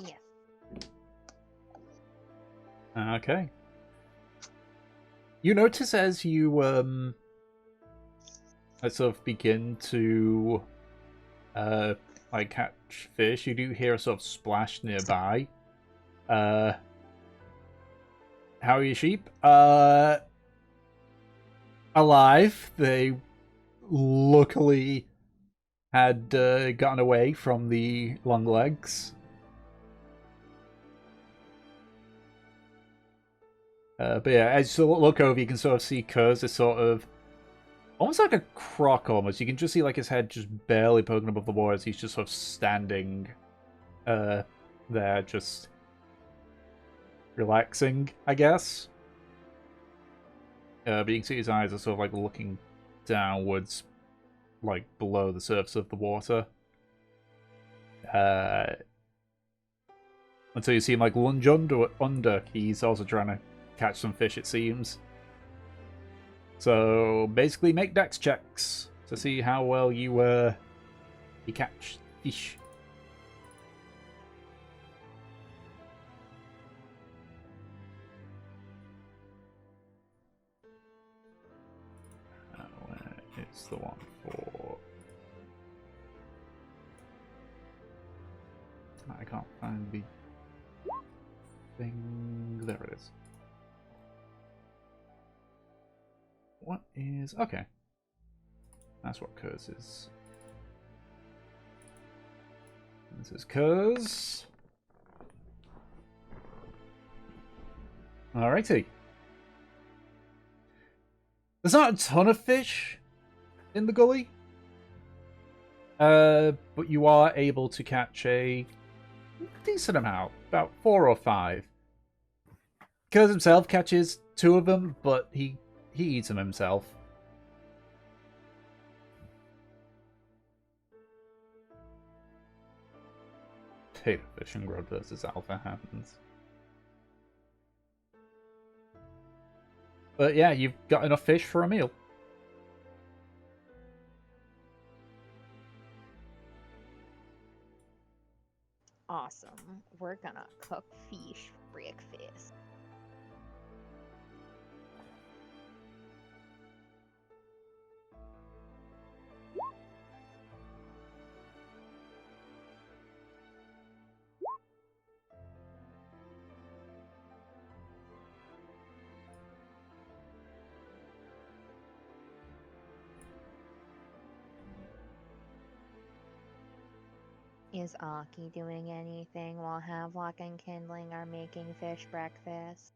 Yes. Okay. You notice as you sort of begin to like catch fish, you do hear a sort of splash nearby. How are your sheep? Alive. They luckily had gotten away from the long legs. But yeah, as you look over, you can sort of see Kurz is sort of almost like a croc almost. You can just see like his head just barely poking above the water as he's just sort of standing there, just relaxing, I guess. But you can see his eyes are sort of like looking downwards, like below the surface of the water. Until you see him like lunge under. He's also trying to catch some fish, it seems. So basically make dex checks to see how well you catch fish. is the one for... I can't find the thing. There it is. What is... Okay. That's what Curse is. This is Curse. Alrighty. There's not a ton of fish in the gully. But you are able to catch a decent amount. About 4 or 5. Curse himself catches 2 of them, but he eats them himself. Potato fishing rod versus alpha hands. But yeah, you've got enough fish for a meal. Awesome. We're gonna cook fish for breakfast. Is Aki doing anything while Havelock and Kindling are making fish breakfast?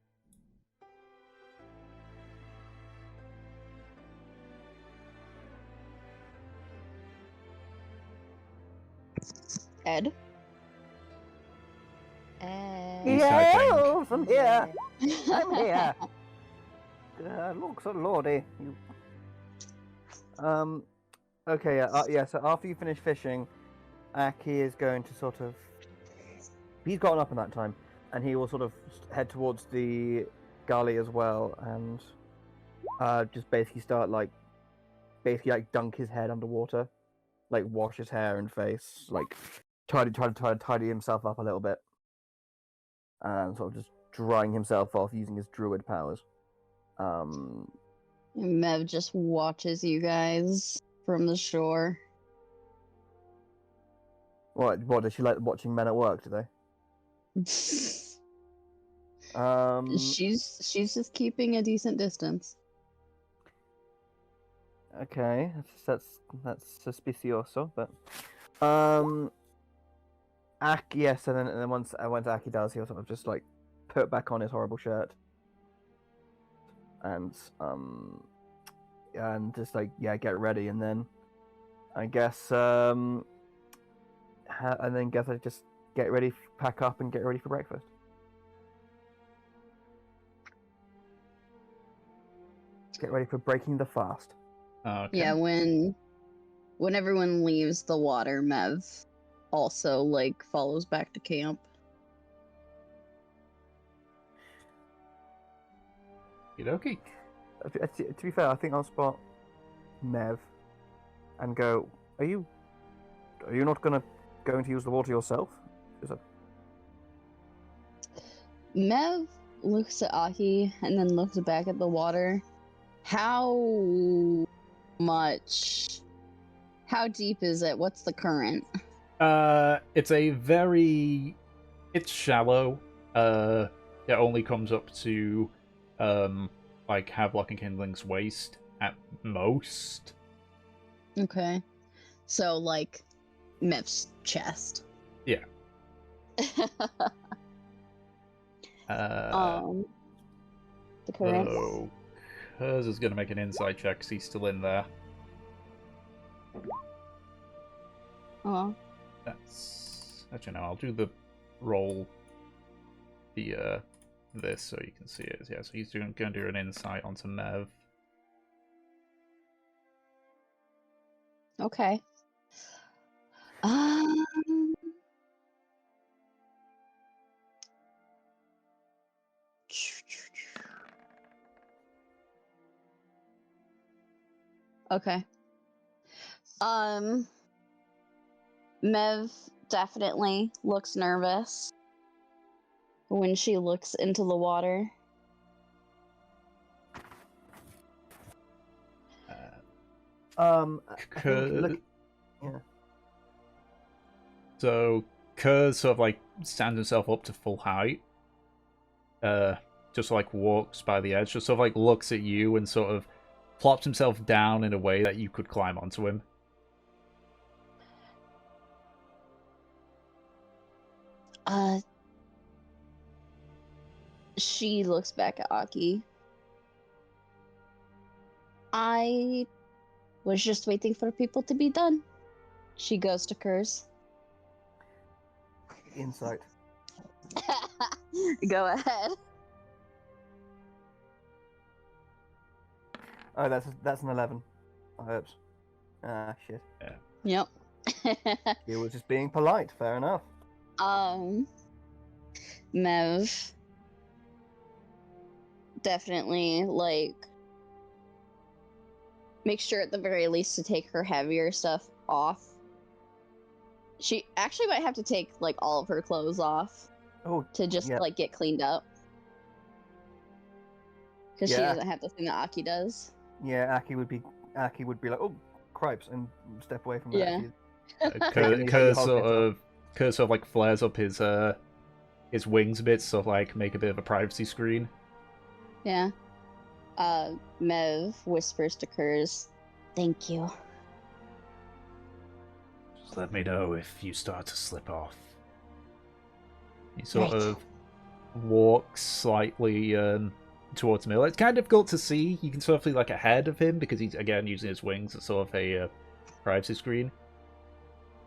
Ed? He's typing. Hello, I'm here. I'm here. Looks a lordy. Okay, yeah. So after you finish fishing, Aki is going to sort of... He's gotten up in that time, and he will sort of head towards the gully as well, and just basically start dunk his head underwater, like wash his hair and face, like try to tidy himself up a little bit, and sort of just drying himself off using his druid powers. Mev just watches you guys from the shore. What does she like watching men at work? Do they? She's just keeping a decent distance. Okay, that's suspicioso, but Aki, yes, and then once Aki does, he'll sort of just like put back on his horrible shirt, and just like get ready, and then I guess and then I just get ready, pack up, and get ready for breakfast. Get ready for breaking the fast. Okay. Yeah, when everyone leaves the water, Mev also like follows back to camp. Okie To be fair, I think I'll spot Mev and go, Are you not going to use the water yourself? Mev looks at Aki and then looks back at the water. How deep is it? What's the current? It's shallow. It only comes up to like Havelock and Kindling's waist at most. Okay. So like Mev's chest. Yeah. The current. So Kurz is gonna make an insight check because he's still in there. Oh. That's actually no, I'll do the roll this so you can see it. Yeah, so he's going to do an insight onto Mev. Okay. Okay. Mev definitely looks nervous when she looks into the water. I think look, yeah. So Kerr sort of like stands himself up to full height. Just like walks by the edge, just sort of like looks at you and sort of plops himself down in a way that you could climb onto him. She looks back at Aki. I was just waiting for people to be done. She goes to Kurz. Insight. Go ahead. Oh, that's an 11. Oops. Ah, shit. Yep. He was just being polite. Fair enough. Mev definitely like make sure at the very least to take her heavier stuff off. She actually might have to take like all of her clothes off Oh, to just yeah. like get cleaned up. Because she Yeah. doesn't have the thing that Aki does. Yeah, Aki would be like, oh, cripes, and step away from that. Yeah. Kerr sort of like flares up his wings a bit, sort of like make a bit of a privacy screen. Yeah. Mev whispers to Kurz, "Thank you." Just let me know if you start to slip off. He sort Right. of walks slightly towards Miller. It's kind of difficult to see. You can sort of see like ahead of him because he's again using his wings as sort of a privacy screen.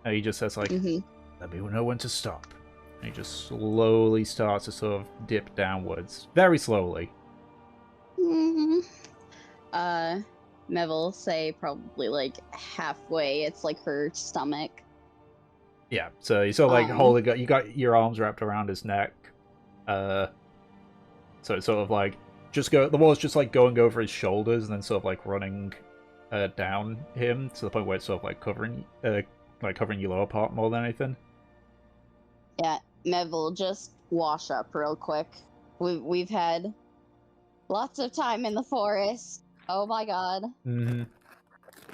And he just says like, "Let me know when to stop." And he just slowly starts to sort of dip downwards, very slowly. Mev will say probably like halfway. It's like her stomach. Yeah, so you sort of like holding, you got your arms wrapped around his neck. So it's sort of like the wall's just like going over his shoulders and then sort of like running down him to the point where it's sort of like covering your lower part more than anything. Yeah, Mev will just wash up real quick. We've had lots of time in the forest. Oh my god. Mm-hmm.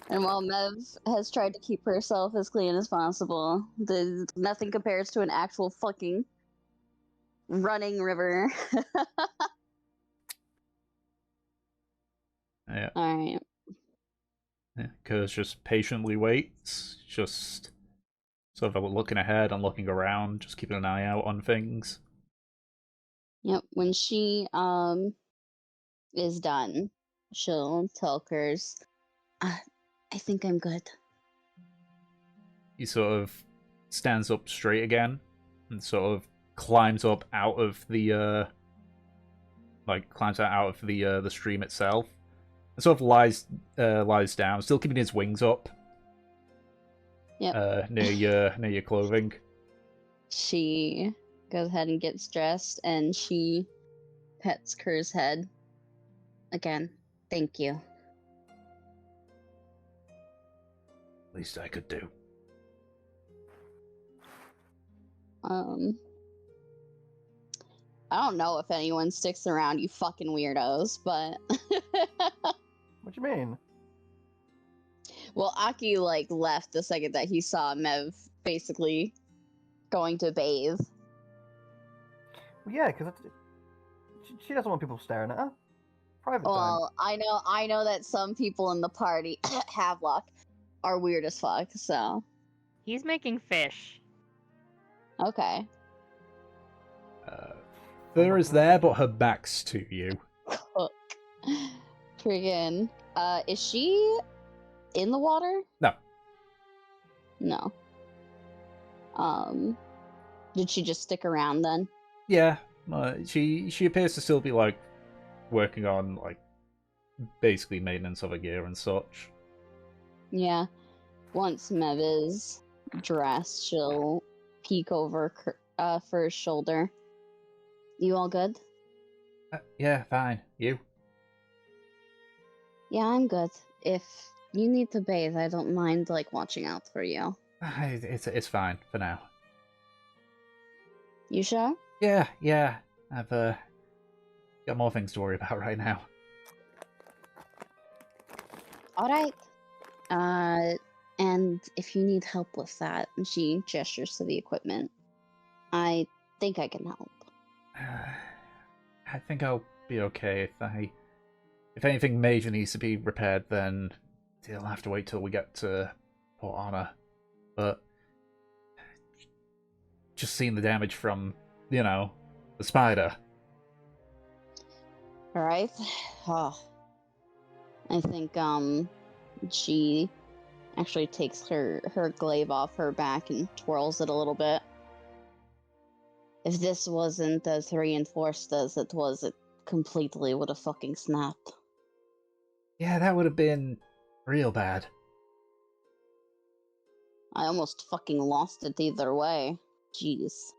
And while Mev has tried to keep herself as clean as possible, nothing compares to an actual fucking running river. Yeah. Alright. Yeah, Kurz just patiently waits, just sort of looking ahead and looking around, just keeping an eye out on things. Yep, when she is done, she'll tell Kurz, I think I'm good. He sort of stands up straight again and sort of climbs up out of the the stream itself. And sort of lies down, still keeping his wings up. Yep. Near your clothing. She goes ahead and gets dressed, and she pets Kurz's head. Again, thank you. Least I could do. I don't know if anyone sticks around, you fucking weirdos, but What do you mean? well, Aki like left the second that he saw Mev basically going to bathe. Well, yeah, because she doesn't want people staring at her. Private time. Well, I know that some people in the party, Havelock, are weird as fuck, so He's making fish. okay. Fur is there, but her back's to you. Fuck. Friggin'. Is she in the water? No. No. Did she just stick around then? Yeah, she appears to still be like working on like basically maintenance of her gear and such. Yeah. Once Mev is dressed, she'll peek over Fur's shoulder. You all good? Yeah, fine. You? Yeah, I'm good. If you need to bathe, I don't mind like watching out for you. It's fine for now. You sure? Yeah. I've got more things to worry about right now. All right. And if you need help with that, and she gestures to the equipment, I think I can help. I think I'll be okay. If anything major needs to be repaired, then it'll have to wait till we get to Port Honor. But just seeing the damage from, the spider. Alright. Oh. I think, she actually takes her glaive off her back and twirls it a little bit. If this wasn't as reinforced as it was, it completely would have fucking snapped. Yeah, that would have been real bad. I almost fucking lost it either way. Jeez.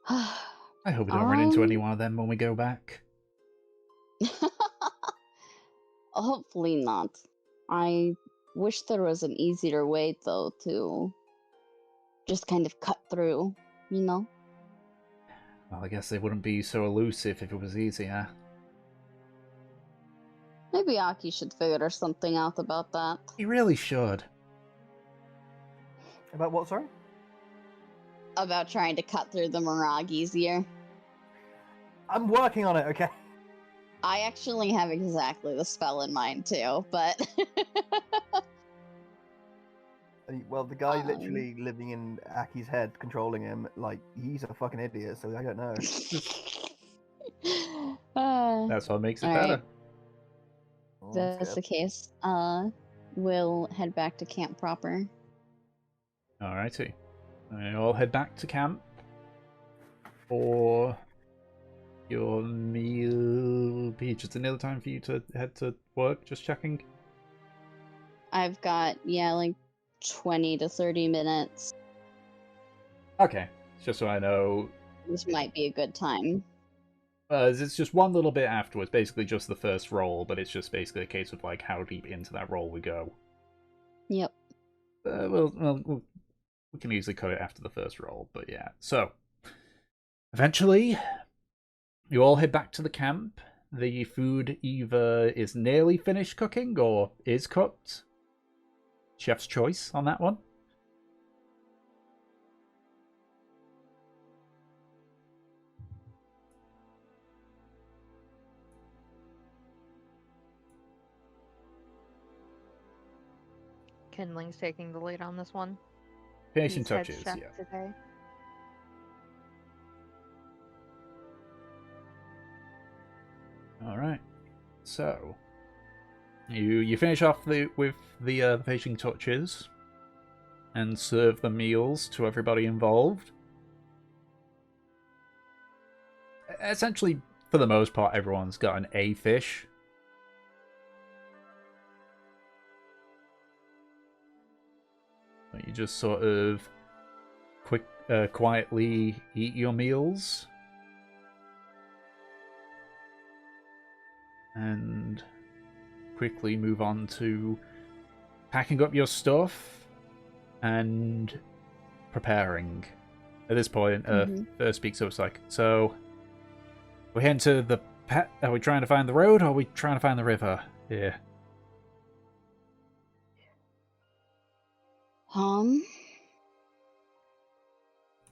I hope we don't run into any one of them when we go back. Hopefully not. I wish there was an easier way, though, to just kind of cut through, you know? Well, I guess they wouldn't be so elusive if it was easier. Maybe Aki should figure something out about that. He really should. About what, sorry? About trying to cut through the Murrag easier. I'm working on it, okay? I actually have exactly the spell in mind, too, but... Well, the guy literally living in Aki's head, controlling him, like, he's a fucking idiot, so I don't know. That's what makes it all better. right. If that's the case, we'll head back to camp proper. Alrighty. I'll head back to camp for your meal. Peach, is it nearly time for you to head to work? Just checking. I've got, like 20 to 30 minutes. Okay, just so I know. This might be a good time. It's just one little bit afterwards, basically just the first roll, but it's just basically a case of like how deep into that roll we go. Yep. We can easily cut it after the first roll, but yeah. So, eventually, you all head back to the camp. The food either is nearly finished cooking or is cooked. Chef's choice on that one. Kindling's taking the lead on this one. Finishing He's head touches, chef yeah. today. Alright. So, you finish off with the finishing touches and serve the meals to everybody involved. Essentially, for the most part, everyone's got an A fish. You just sort of quietly eat your meals. And quickly move on to packing up your stuff and preparing. At this point, First speaks up, it's like, so we're heading to the pet. Are we trying to find the road or are we trying to find the river? Yeah.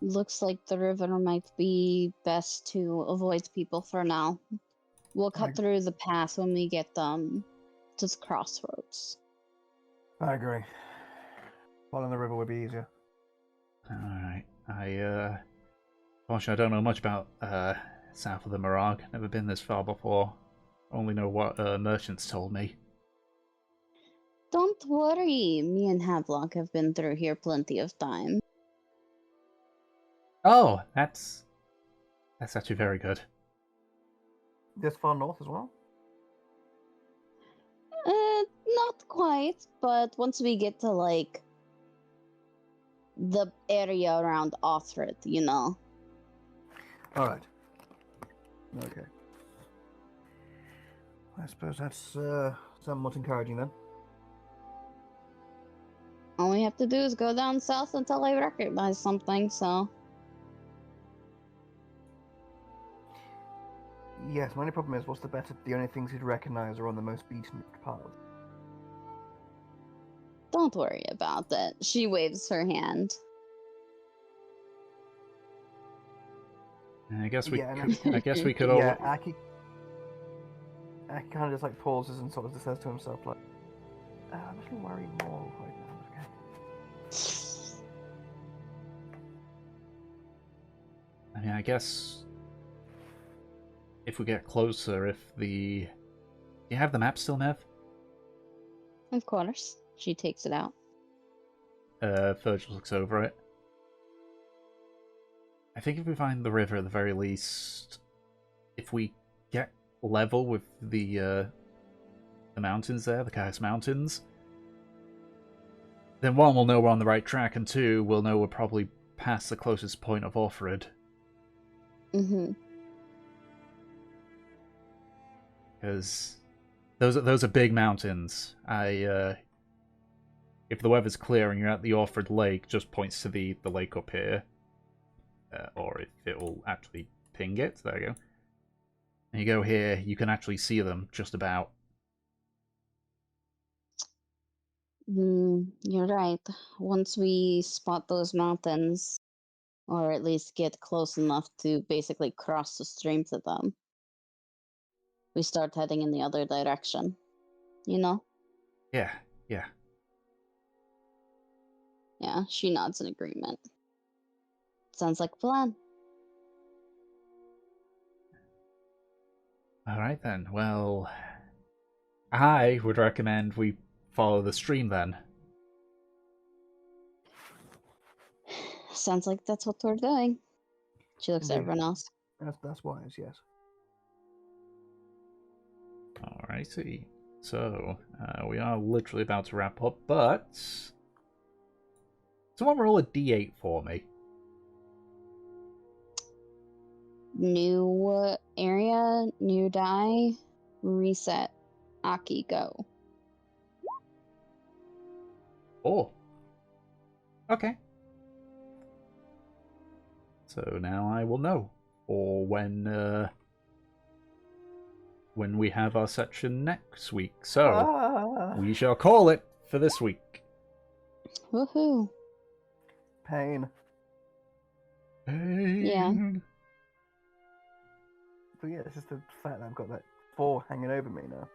Looks like the river might be best to avoid people for now. We'll cut through the pass when we get to the crossroads. I agree. Following the river would be easier. Alright. Unfortunately, I don't know much about south of the Murrag. Never been this far before. Only know what merchants told me. Don't worry, me and Havelock have been through here plenty of times. Oh, that's actually very good. This far north as well? Not quite, but once we get to, like, the area around Othred, you know. Alright. Okay. I suppose that's somewhat encouraging then. All we have to do is go down south until I recognize something, so... Yes, my only problem is, what's the better? The only things you'd recognise are on the most beaten paths. Don't worry about that. She waves her hand. I guess we. Yeah, and I guess we could all. Yeah, Aki kind of just like pauses and sort of just says to himself like, "I'm actually worried more right now." Okay. I mean, I guess if we get closer, if the. Do you have the map still, Nev? Of course. She takes it out. Virgil looks over it. I think if we find the river at the very least, if we get level with the mountains there, the Chaos Mountains, then one, we'll know we're on the right track, and two, we'll know we're probably past the closest point of Orfrid. Mm-hmm. Because those are big mountains. If the weather's clear and you're at the Orfrid Lake, just points to the lake up here. Or if it will actually ping it. There you go. And you go here, you can actually see them just about. You're right. Once we spot those mountains, or at least get close enough to basically cross the stream to them, we start heading in the other direction. You know? Yeah, yeah. Yeah, she nods in agreement. Sounds like a plan. Alright then, well... I would recommend we follow the stream then. Sounds like that's what we're doing. She looks at Indeed. everyone else. That's wise, yes. Alrighty. So, we are literally about to wrap up, but... Someone roll a d8 for me. New area, new die, reset. Aki, go. Oh. Okay. So now I will know. Or when we have our section next week. So, we shall call it for this week. Woohoo. Pain. Yeah. But yeah, it's just the fact that I've got that 4 hanging over me now.